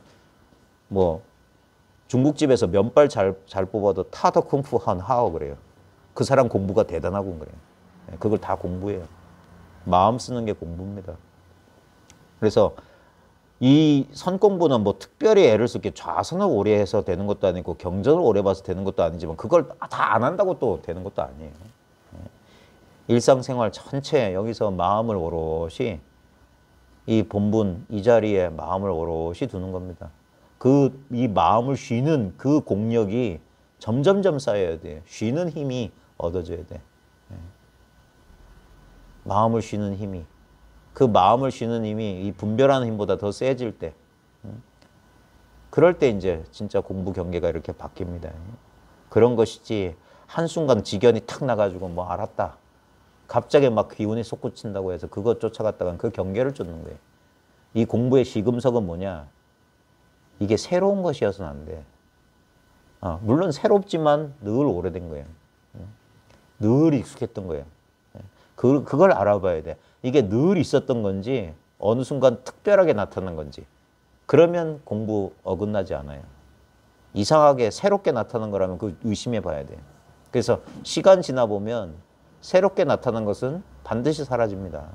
중국집에서 면발 잘 뽑아도 타더 쿵푸 한 하오 그래요. 그 사람 공부가 대단하고 그래요. 그걸 다 공부해요. 마음 쓰는 게 공부입니다. 그래서 이 선공부는 특별히 애를 쓰게 좌선을 오래 해서 되는 것도 아니고 경전을 오래 봐서 되는 것도 아니지만, 그걸 다 안 한다고 또 되는 것도 아니에요. 일상생활 전체 여기서 마음을 오롯이, 이 본분 이 자리에 마음을 오롯이 두는 겁니다. 이 마음을 쉬는 그 공력이 점점점 쌓여야 돼요. 쉬는 힘이 얻어져야 돼. 마음을 쉬는 힘이. 그 마음을 쉬는 힘이 이 분별하는 힘보다 더 세질 때, 그럴 때 이제 진짜 공부 경계가 이렇게 바뀝니다. 그런 것이지, 한순간 지견이 탁 나가지고 알았다. 갑자기 막 기운이 솟구친다고 해서 그것 쫓아갔다간 그 경계를 쫓는 거예요. 이 공부의 시금석은 뭐냐? 이게 새로운 것이어서는 안 돼. 물론 새롭지만 늘 오래된 거예요. 늘 익숙했던 거예요. 그걸 알아봐야 돼. 이게 늘 있었던 건지 어느 순간 특별하게 나타난 건지. 그러면 공부 어긋나지 않아요. 이상하게 새롭게 나타난 거라면 그 의심해 봐야 돼요. 그래서 시간 지나 보면 새롭게 나타난 것은 반드시 사라집니다.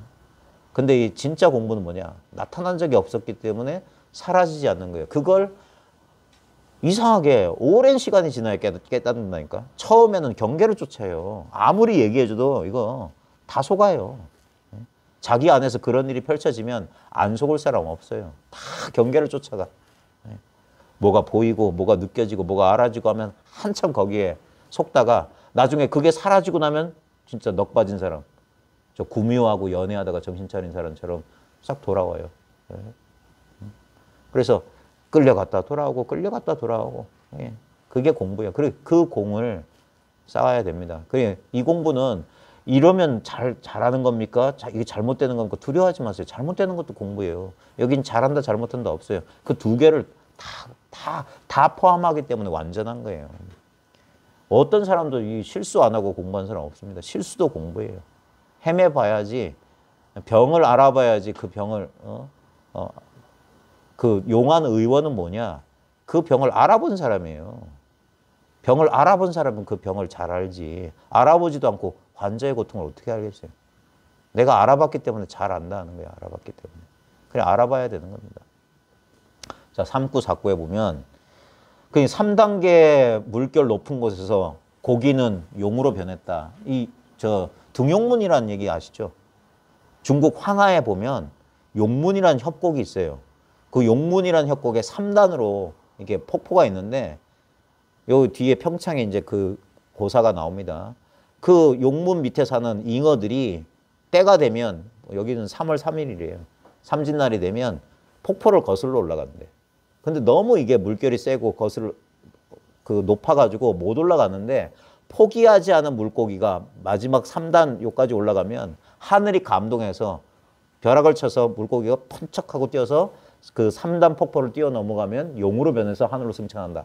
근데 이 진짜 공부는 뭐냐? 나타난 적이 없었기 때문에 사라지지 않는 거예요. 그걸 이상하게 오랜 시간이 지나야 깨닫는다니까. 처음에는 경계를 쫓아요. 아무리 얘기해줘도 이거 다 속아요. 자기 안에서 그런 일이 펼쳐지면 안 속을 사람 없어요. 다 경계를 쫓아가. 뭐가 보이고 뭐가 느껴지고 뭐가 알아지고 하면 한참 거기에 속다가 나중에 그게 사라지고 나면 진짜 넋 빠진 사람, 저 구미호하고 연애하다가 정신 차린 사람처럼 싹 돌아와요. 그래서 끌려갔다 돌아오고 끌려갔다 돌아오고, 그게 공부예요. 그 공을 쌓아야 됩니다. 이 공부는 이러면 잘하는 겁니까? 이게 잘못되는 겁니까? 두려워하지 마세요. 잘못되는 것도 공부예요. 여긴 잘한다 잘못한다 없어요. 그 두 개를 다 포함하기 때문에 완전한 거예요. 어떤 사람도 이 실수 안 하고 공부한 사람 없습니다. 실수도 공부예요. 헤매봐야지, 병을 알아봐야지. 그 병을 그 용한 의원은 뭐냐? 그 병을 알아본 사람이에요. 병을 알아본 사람은 그 병을 잘 알지. 알아보지도 않고 환자의 고통을 어떻게 알겠어요? 내가 알아봤기 때문에 잘 안다는 거예요. 알아봤기 때문에. 그냥 알아봐야 되는 겁니다. 자, 3구, 4구에 보면 그 3단계 물결 높은 곳에서 고기는 용으로 변했다. 등용문이라는 얘기 아시죠? 중국 황하에 보면 용문이라는 협곡이 있어요. 그 용문이라는 협곡에 3단으로 이게 폭포가 있는데, 요 뒤에 평창에 이제 그 고사가 나옵니다. 그 용문 밑에 사는 잉어들이 때가 되면, 여기는 3월 3일이래요. 삼진날이 되면 폭포를 거슬러 올라간대. 근데 너무 이게 물결이 세고 높아가지고 못 올라가는데, 포기하지 않은 물고기가 마지막 3단 요까지 올라가면 하늘이 감동해서 벼락을 쳐서 물고기가 펀척하고 뛰어서 그 3단 폭포를 뛰어 넘어가면 용으로 변해서 하늘로 승천한다.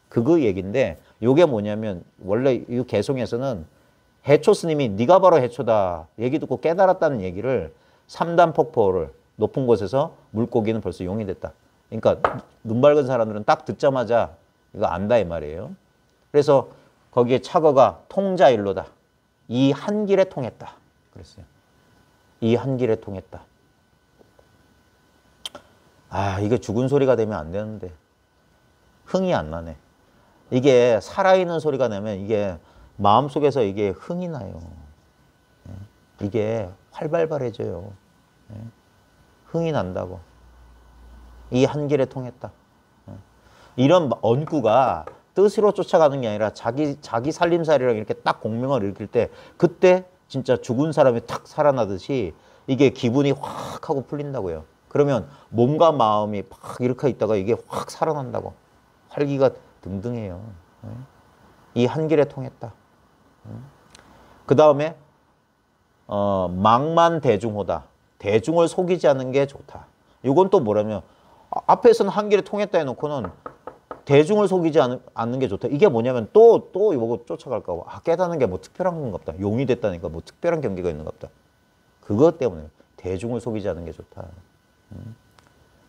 그거 얘기인데, 요게 뭐냐면 원래 이 개송에서는 해초 스님이 네가 바로 해초다 얘기 듣고 깨달았다는 얘기를, 3단 폭포를 높은 곳에서 물고기는 벌써 용이 됐다. 그러니까 눈 밝은 사람들은 딱 듣자마자 이거 안다 이 말이에요. 그래서 거기에 착어가 통자일로다. 이 한 길에 통했다. 그랬어요. 이 한 길에 통했다. 아, 이게 죽은 소리가 되면 안 되는데 흥이 안 나네. 이게 살아있는 소리가 나면 이게 마음속에서 이게 흥이 나요. 이게 활발해져요. 흥이 난다고. 이 한 길에 통했다. 이런 언구가 뜻으로 쫓아가는 게 아니라 자기 살림살이랑 이렇게 딱 공명을 일으킬 때 그때 진짜 죽은 사람이 탁 살아나듯이 이게 기분이 확 하고 풀린다고요. 그러면 몸과 마음이 막 이렇게 있다가 이게 확 살아난다고. 활기가 등등해요. 이 한 길에 통했다. 그 다음에 망만대중호다. 대중을 속이지 않는 게 좋다. 이건 또 뭐라면 앞에서는 한 길에 통했다 해놓고는 대중을 속이지 않는 게 좋다. 이게 뭐냐면 또 이거 쫓아갈까 봐. 아, 깨닫는 게 뭐 특별한 건가 보다. 용이 됐다니까 뭐 특별한 경계가 있는가 보다. 그것 때문에 대중을 속이지 않는 게 좋다.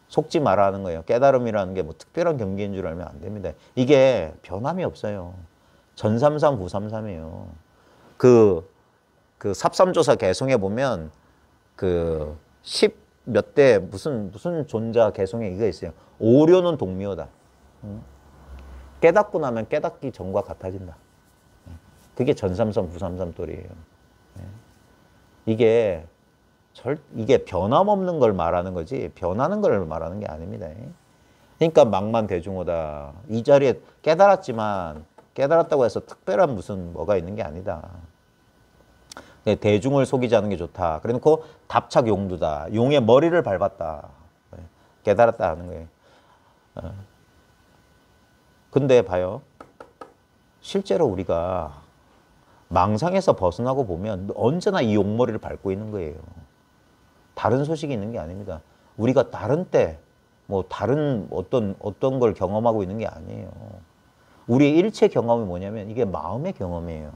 속지 마라 하는 거예요. 깨달음이라는 게 뭐 특별한 경계인 줄 알면 안 됩니다. 이게 변함이 없어요. 전삼삼 부삼삼이에요. 그 삽삼조사 개성에 보면 그 10 몇 대 무슨 존자 개성에 이거 있어요. 오료는 동묘다. 깨닫고 나면 깨닫기 전과 같아진다. 그게 전삼삼 부삼삼 도리예요. 이게 변함없는 걸 말하는 거지 변하는 걸 말하는 게 아닙니다. 그러니까 망만대중호다. 이 자리에 깨달았지만 깨달았다고 해서 특별한 무슨 뭐가 있는 게 아니다. 대중을 속이지 않는 게 좋다. 그래놓고 답착용두다. 용의 머리를 밟았다. 깨달았다 하는 거예요. 근데 봐요. 실제로 우리가 망상에서 벗어나고 보면 언제나 이 용머리를 밟고 있는 거예요. 다른 소식이 있는 게 아닙니다. 우리가 다른 때, 뭐 다른 어떤 걸 경험하고 있는 게 아니에요. 우리의 일체 경험이 뭐냐면 이게 마음의 경험이에요.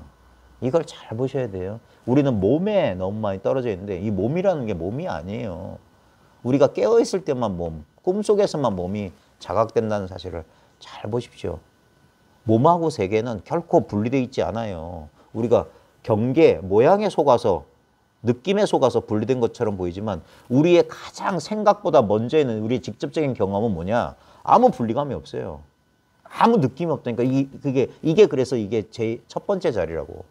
이걸 잘 보셔야 돼요. 우리는 몸에 너무 많이 떨어져 있는데 이 몸이라는 게 몸이 아니에요. 우리가 깨어있을 때만 몸, 꿈속에서만 몸이 자각된다는 사실을 잘 보십시오. 몸하고 세계는 결코 분리되어 있지 않아요. 우리가 경계, 모양에 속아서 느낌에 속아서 분리된 것처럼 보이지만 우리의 가장 생각보다 먼저 있는 우리의 직접적인 경험은 뭐냐? 아무 분리감이 없어요. 아무 느낌이 없다니까. 이게 그래서 이게 제 첫 번째 자리라고.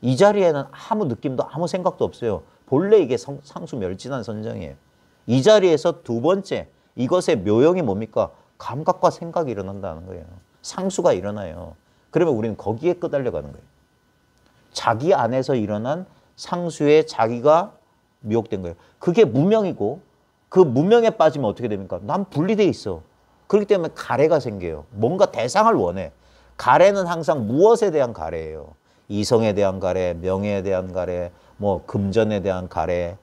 이 자리에는 아무 느낌도 아무 생각도 없어요. 본래 이게 상수 멸진한 선정이에요. 이 자리에서 두 번째 이것의 묘형이 뭡니까? 감각과 생각이 일어난다는 거예요. 상수가 일어나요. 그러면 우리는 거기에 끄달려가는 거예요. 자기 안에서 일어난 상수에 자기가 미혹된 거예요. 그게 무명이고 그 무명에 빠지면 어떻게 됩니까? 난 분리돼 있어. 그렇기 때문에 가래가 생겨요. 뭔가 대상을 원해. 가래는 항상 무엇에 대한 가래예요. 이성에 대한 가래, 명예에 대한 가래, 뭐 금전에 대한 가래,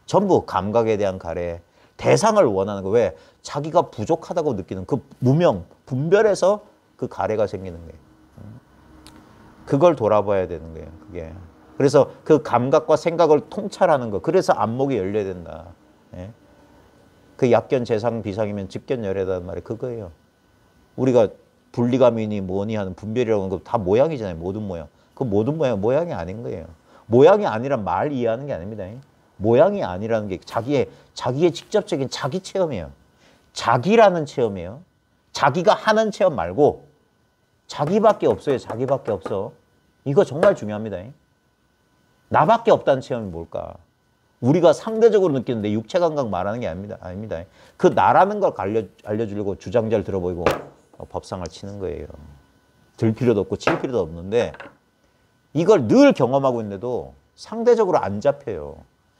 전부 감각에 대한 가래. 대상을 원하는 거. 왜? 자기가 부족하다고 느끼는 그 무명, 분별에서 그 가래가 생기는 거예요. 그걸 돌아봐야 되는 거예요. 그게. 그래서 그 감각과 생각을 통찰하는 거. 그래서 안목이 열려야 된다. 그 약견 재상 비상이면 직견 열애다는 말이 그거예요. 우리가 분리감이니 뭐니 하는 분별이라고 하는 거 다 모양이잖아요. 모든 모양. 그 모든 모양이 아닌 거예요. 모양이 아니란 말 이해하는 게 아닙니다. 모양이 아니라는 게 자기의 직접적인 자기 체험이에요. 자기라는 체험이에요. 자기가 하는 체험 말고 자기밖에 없어요. 자기밖에 없어. 이거 정말 중요합니다. 나밖에 없다는 체험이 뭘까? 우리가 상대적으로 느끼는데 육체 감각 말하는 게 아닙니다. 그 나라는 걸 알려주려고 주장자를 들어보이고 법상을 치는 거예요. 들 필요도 없고 칠 필요도 없는데 이걸 늘 경험하고 있는데도 상대적으로 안 잡혀요.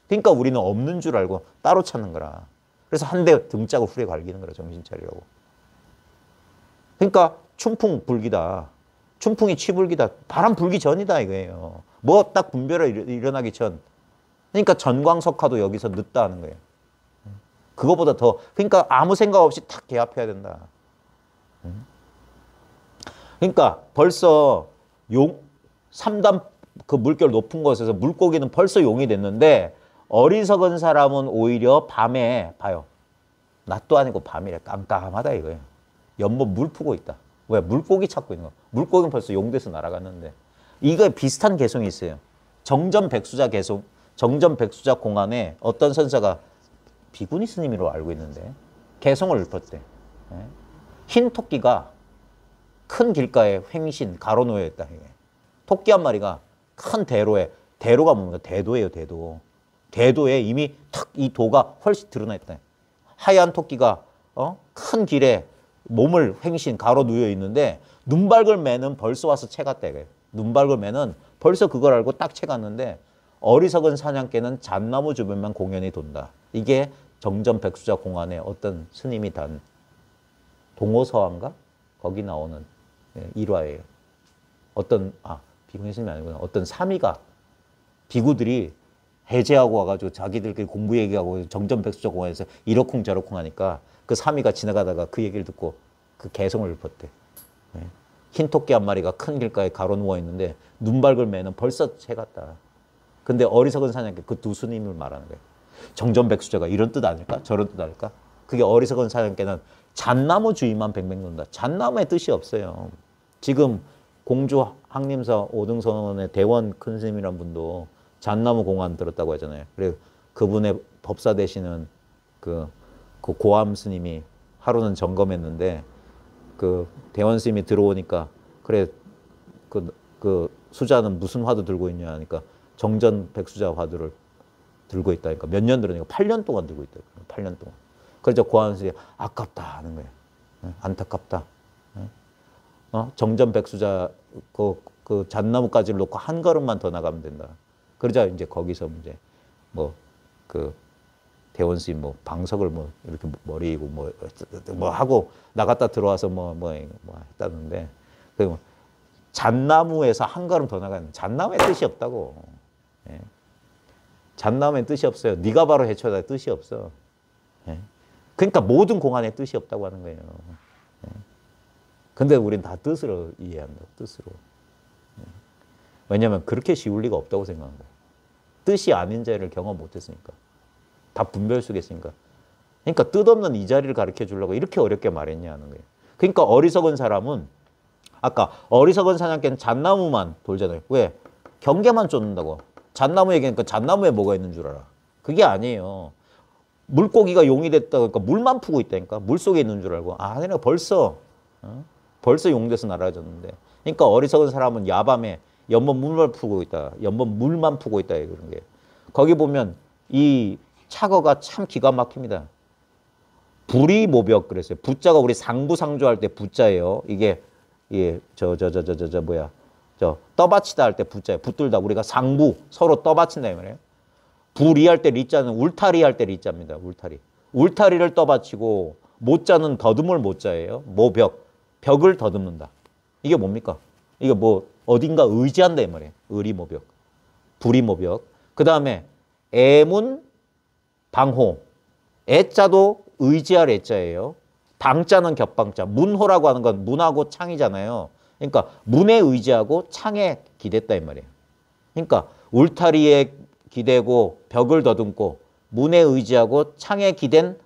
그러니까 우리는 없는 줄 알고 따로 찾는 거라. 그래서 한 대 등짝을 후려 갈기는 거라. 정신 차리라고. 그러니까 춘풍 불기다. 춘풍이 치불기다. 바람 불기 전이다 이거예요. 뭐 딱 분별이 일어나기 전. 그러니까 전광석화도 여기서 늦다 하는 거예요. 그거보다 더. 그러니까 아무 생각 없이 탁 개합해야 된다. 그러니까 벌써 3단 그 물결 높은 곳에서 물고기는 벌써 용이 됐는데 어리석은 사람은 오히려 밤에 봐요. 낮도 아니고 밤이래. 깜깜하다 이거예요. 연못 물 푸고 있다. 왜? 물고기 찾고 있는 거. 물고기는 벌써 용돼서 날아갔는데. 이거 비슷한 개성이 있어요. 정전백수자 개성, 정전백수자 공안에 어떤 선사가 비구니 스님으로 알고 있는데 개성을 읊었대. 예? 흰 토끼가 큰 길가에 횡신 가로놓여 있다. 토끼 한 마리가 큰 대로에, 대로가 뭡니까? 대도예요, 대도. 대도에 이미 탁 이 도가 훨씬 드러나 있다. 하얀 토끼가 큰 길에 몸을 횡신 가로 누워 있는데 눈발글 매는 벌써 와서 채갔다. 눈발글 매는 벌써 그걸 알고 딱 채갔는데 어리석은 사냥개는 잣나무 주변만 공연히 돈다. 이게 정전 백수자 공안에 어떤 스님이 단 동호서화인가? 거기 나오는 일화예요. 어떤 비구니 스님이 아니구나. 어떤 사미가 비구들이 해제하고 와가지고 자기들끼리 공부 얘기하고 정전 백수자 공안에서 이러쿵 저러쿵 하니까 그 사미가 지나가다가 그 얘기를 듣고 그 개성을 읊었대. 흰 토끼 한 마리가 큰 길가에 가로 누워 있는데 눈발글 매는 벌써 채갔다. 근데 어리석은 사냥개 그 두 스님을 말하는 거예요. 정전백수자가 이런 뜻 아닐까? 저런 뜻 아닐까? 그게 어리석은 사냥개는 잣나무 주위만 뱅뱅 돈다. 잣나무의 뜻이 없어요. 지금 공주 항림사 오등선의 대원 큰 스님이란 분도 잣나무 공안 들었다고 하잖아요. 그리고 그분의 법사 되시는 그 고암 스님이 하루는 점검했는데 그 대원 스님이 들어오니까 그래 그 수자는 무슨 화두 들고 있냐 하니까 정전 백수자 화두를 들고 있다니까 몇 년 들으니까 8년 동안 들고 있다. 8년 동안. 그래서 고암 스님이 아깝다 하는 거예요. 안타깝다. 정전 백수자 그 잣나무까지를 놓고 한 걸음만 더 나가면 된다. 그러자 이제 거기서 이제 뭐 그 대원 스님 뭐 방석을 뭐 이렇게 머리고 뭐 하고 나갔다 들어와서 뭐 했다는데 그 잣나무에서 한 걸음 더 나가는 잣나무의 뜻이 없다고. 예. 잣나무의 뜻이 없어요. 네가 바로 해쳐다 뜻이 없어. 예. 그러니까 모든 공안의 뜻이 없다고 하는 거예요. 예. 근데 우린 다 뜻으로 이해한다고, 뜻으로. 예. 왜냐하면 그렇게 쉬울 리가 없다고 생각한 거예요. 뜻이 아닌 자리를 경험 못했으니까. 다 분별 속에 있으니까. 그러니까 뜻없는 이 자리를 가르쳐 주려고 이렇게 어렵게 말했냐 하는 거예요. 그러니까 어리석은 사람은 아까 어리석은 사냥개는 잣나무만 돌잖아요. 왜? 경계만 쫓는다고. 잣나무 얘기하니까 잣나무에 뭐가 있는 줄 알아. 그게 아니에요. 물고기가 용이 됐다고 하니까 물만 푸고 있다니까. 물속에 있는 줄 알고. 아니라 벌써 용돼서 날아졌는데. 그러니까 어리석은 사람은 야밤에 연못 물만 푸고 있다. 연못 물만 푸고 있다. 그런 게. 거기 보면 이 착어가 참 기가 막힙니다. 불이모벽 그랬어요. 부자가 우리 상부상조할 때 부자예요. 이게 떠받치다 할 때 부자예요. 붙들다 우리가 상부 서로 떠받친다 이 말이에요. 불이 할 때 리자는 울타리 할 때 리자입니다. 울타리. 울타리를 떠받치고 모자는 더듬을 모자예요. 모벽. 벽을 더듬는다. 이게 뭡니까? 이게 뭐 어딘가 의지한다 이 말이에요. 의리모벽. 불이모벽. 그 다음에 애문 방호. 애자도 의지할 애자예요. 방자는 겹방자. 문호라고 하는 건 문하고 창이잖아요. 그러니까 문에 의지하고 창에 기댔다 이 말이에요. 그러니까 울타리에 기대고 벽을 더듬고 문에 의지하고 창에 기댄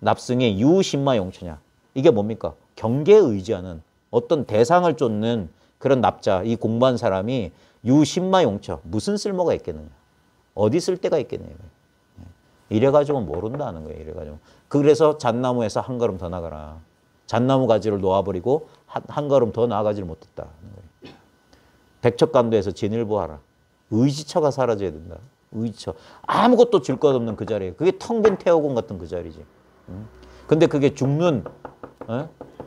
납승이 유신마용처냐. 이게 뭡니까? 경계에 의지하는 어떤 대상을 쫓는 그런 납자, 이 공부한 사람이 유신마용처. 무슨 쓸모가 있겠느냐. 어디 쓸 데가 있겠느냐. 이래가지고 모른다는 거예요. 이래가지고. 그래서 잣나무에서 한 걸음 더 나가라. 잣나무 가지를 놓아버리고 한 걸음 더 나아가지를 못했다. 백척간도에서 진일보하라. 의지처가 사라져야 된다. 의지처. 아무것도 질 것 없는 그 자리에. 그게 텅 빈 태호공 같은 그 자리지. 근데 그게 죽는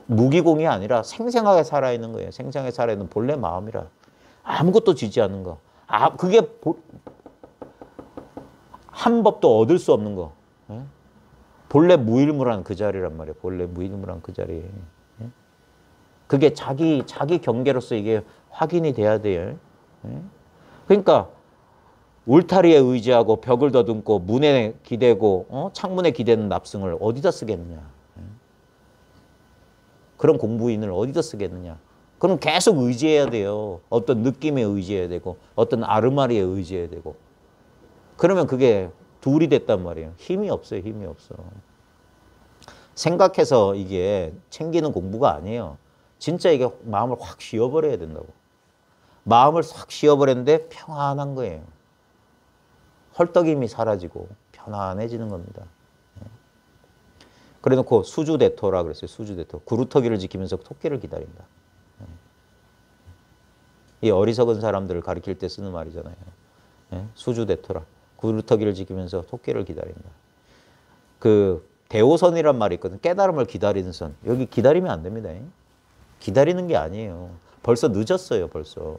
무기공이 아니라 생생하게 살아있는 거예요. 생생하게 살아있는 본래 마음이라. 아무것도 지지 않는 거. 그게 한 법도 얻을 수 없는 거. 본래 무일무란 그 자리란 말이에요. 본래 무일무란 그 자리에. 그게 자기 경계로서 이게 확인이 돼야 돼요. 그러니까 울타리에 의지하고 벽을 더듬고 문에 기대고 창문에 기대는 납승을 어디다 쓰겠느냐. 그런 공부인을 어디다 쓰겠느냐. 그럼 계속 의지해야 돼요. 어떤 느낌에 의지해야 되고 어떤 아르마리에 의지해야 되고. 그러면 그게 둘이 됐단 말이에요. 힘이 없어요. 힘이 없어. 생각해서 이게 챙기는 공부가 아니에요. 진짜 이게 마음을 확 쉬어버려야 된다고. 마음을 확 쉬어버렸는데 평안한 거예요. 헐떡임이 사라지고 편안해지는 겁니다. 그래 놓고 수주대토라 그랬어요. 수주대토. 구루터기를 지키면서 토끼를 기다린다. 이 어리석은 사람들을 가리킬 때 쓰는 말이잖아요. 수주대토라. 구루터기를 지키면서 토끼를 기다린다. 그 대오선이란 말이 있거든. 깨달음을 기다리는 선. 여기 기다리면 안 됩니다. 기다리는 게 아니에요. 벌써 늦었어요. 벌써.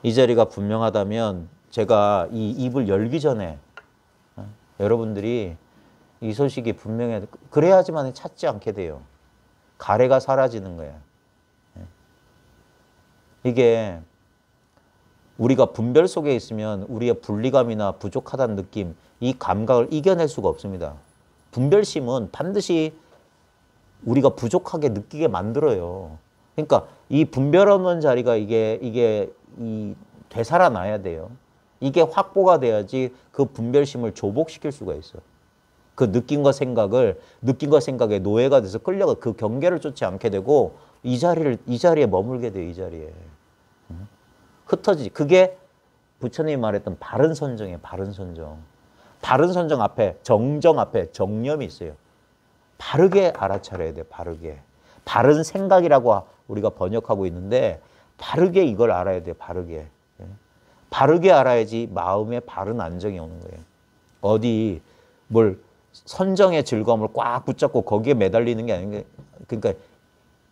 이 자리가 분명하다면 제가 이 입을 열기 전에 여러분들이 이 소식이 분명해. 그래야지만 찾지 않게 돼요. 가래가 사라지는 거야. 이게 우리가 분별 속에 있으면 우리의 분리감이나 부족하다는 느낌, 이 감각을 이겨낼 수가 없습니다. 분별심은 반드시 우리가 부족하게 느끼게 만들어요. 그러니까 이 분별 없는 자리가 이게 되살아나야 돼요. 이게 확보가 돼야지 그 분별심을 조복시킬 수가 있어. 그 느낌과 생각에 노예가 돼서 끌려가 그 경계를 쫓지 않게 되고 이 자리에 머물게 돼요. 이 자리에. 흩어지지. 그게 부처님이 말했던 바른 선정이에요. 바른 선정. 바른 선정 앞에, 정정 앞에 정념이 있어요. 바르게 알아차려야 돼요. 바르게. 바른 생각이라고 우리가 번역하고 있는데 바르게 이걸 알아야 돼요. 바르게. 바르게 알아야지 마음에 바른 안정이 오는 거예요. 어디 뭘 선정의 즐거움을 꽉 붙잡고 거기에 매달리는 게 아닌 게, 그러니까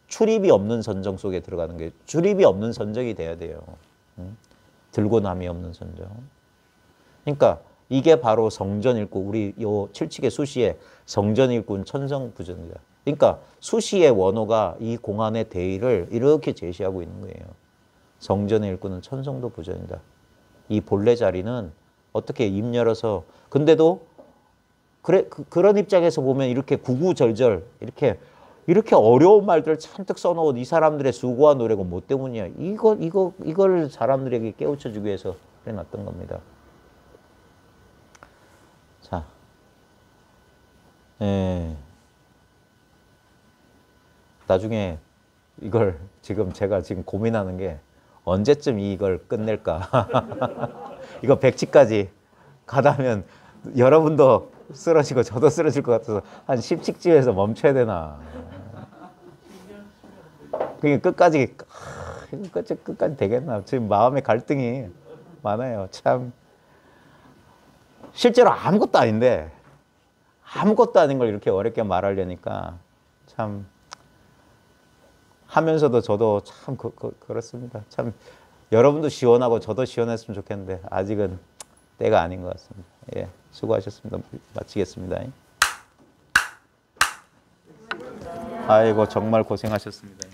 출입이 없는 선정 속에 들어가는 게, 출입이 없는 선정이 돼야 돼요. 들고 남이 없는 선정. 그러니까 이게 바로 성전일꾼, 우리 요 칠칙의 수시의 성전일꾼 천성부전이다. 그러니까 수시의 원호가 이 공안의 대의를 이렇게 제시하고 있는 거예요. 성전의 일꾼은 천성도 부전이다. 이 본래 자리는 어떻게 입 열어서, 근데도 그런 입장에서 보면 이렇게 구구절절 이렇게 어려운 말들을 잔뜩 써놓은 이 사람들의 수고와 노력은 뭐 때문이야? 이걸 사람들에게 깨우쳐 주기 위해서 해놨던 겁니다. 자, 나중에 이걸 제가 지금 고민하는 게 언제쯤 이걸 끝낼까? 이거 100치까지 가다면 여러분도 쓰러지고 저도 쓰러질 것 같아서 한 10칙쯤에서 멈춰야 되나? 그게 끝까지 되겠나? 지금 마음의 갈등이 많아요. 참 실제로 아무것도 아닌데 아무것도 아닌 걸 이렇게 어렵게 말하려니까 참 하면서도 저도 참 그렇습니다. 참 여러분도 시원하고 저도 시원했으면 좋겠는데 아직은 때가 아닌 것 같습니다. 예, 수고하셨습니다. 마치겠습니다. 아이고 정말 고생하셨습니다.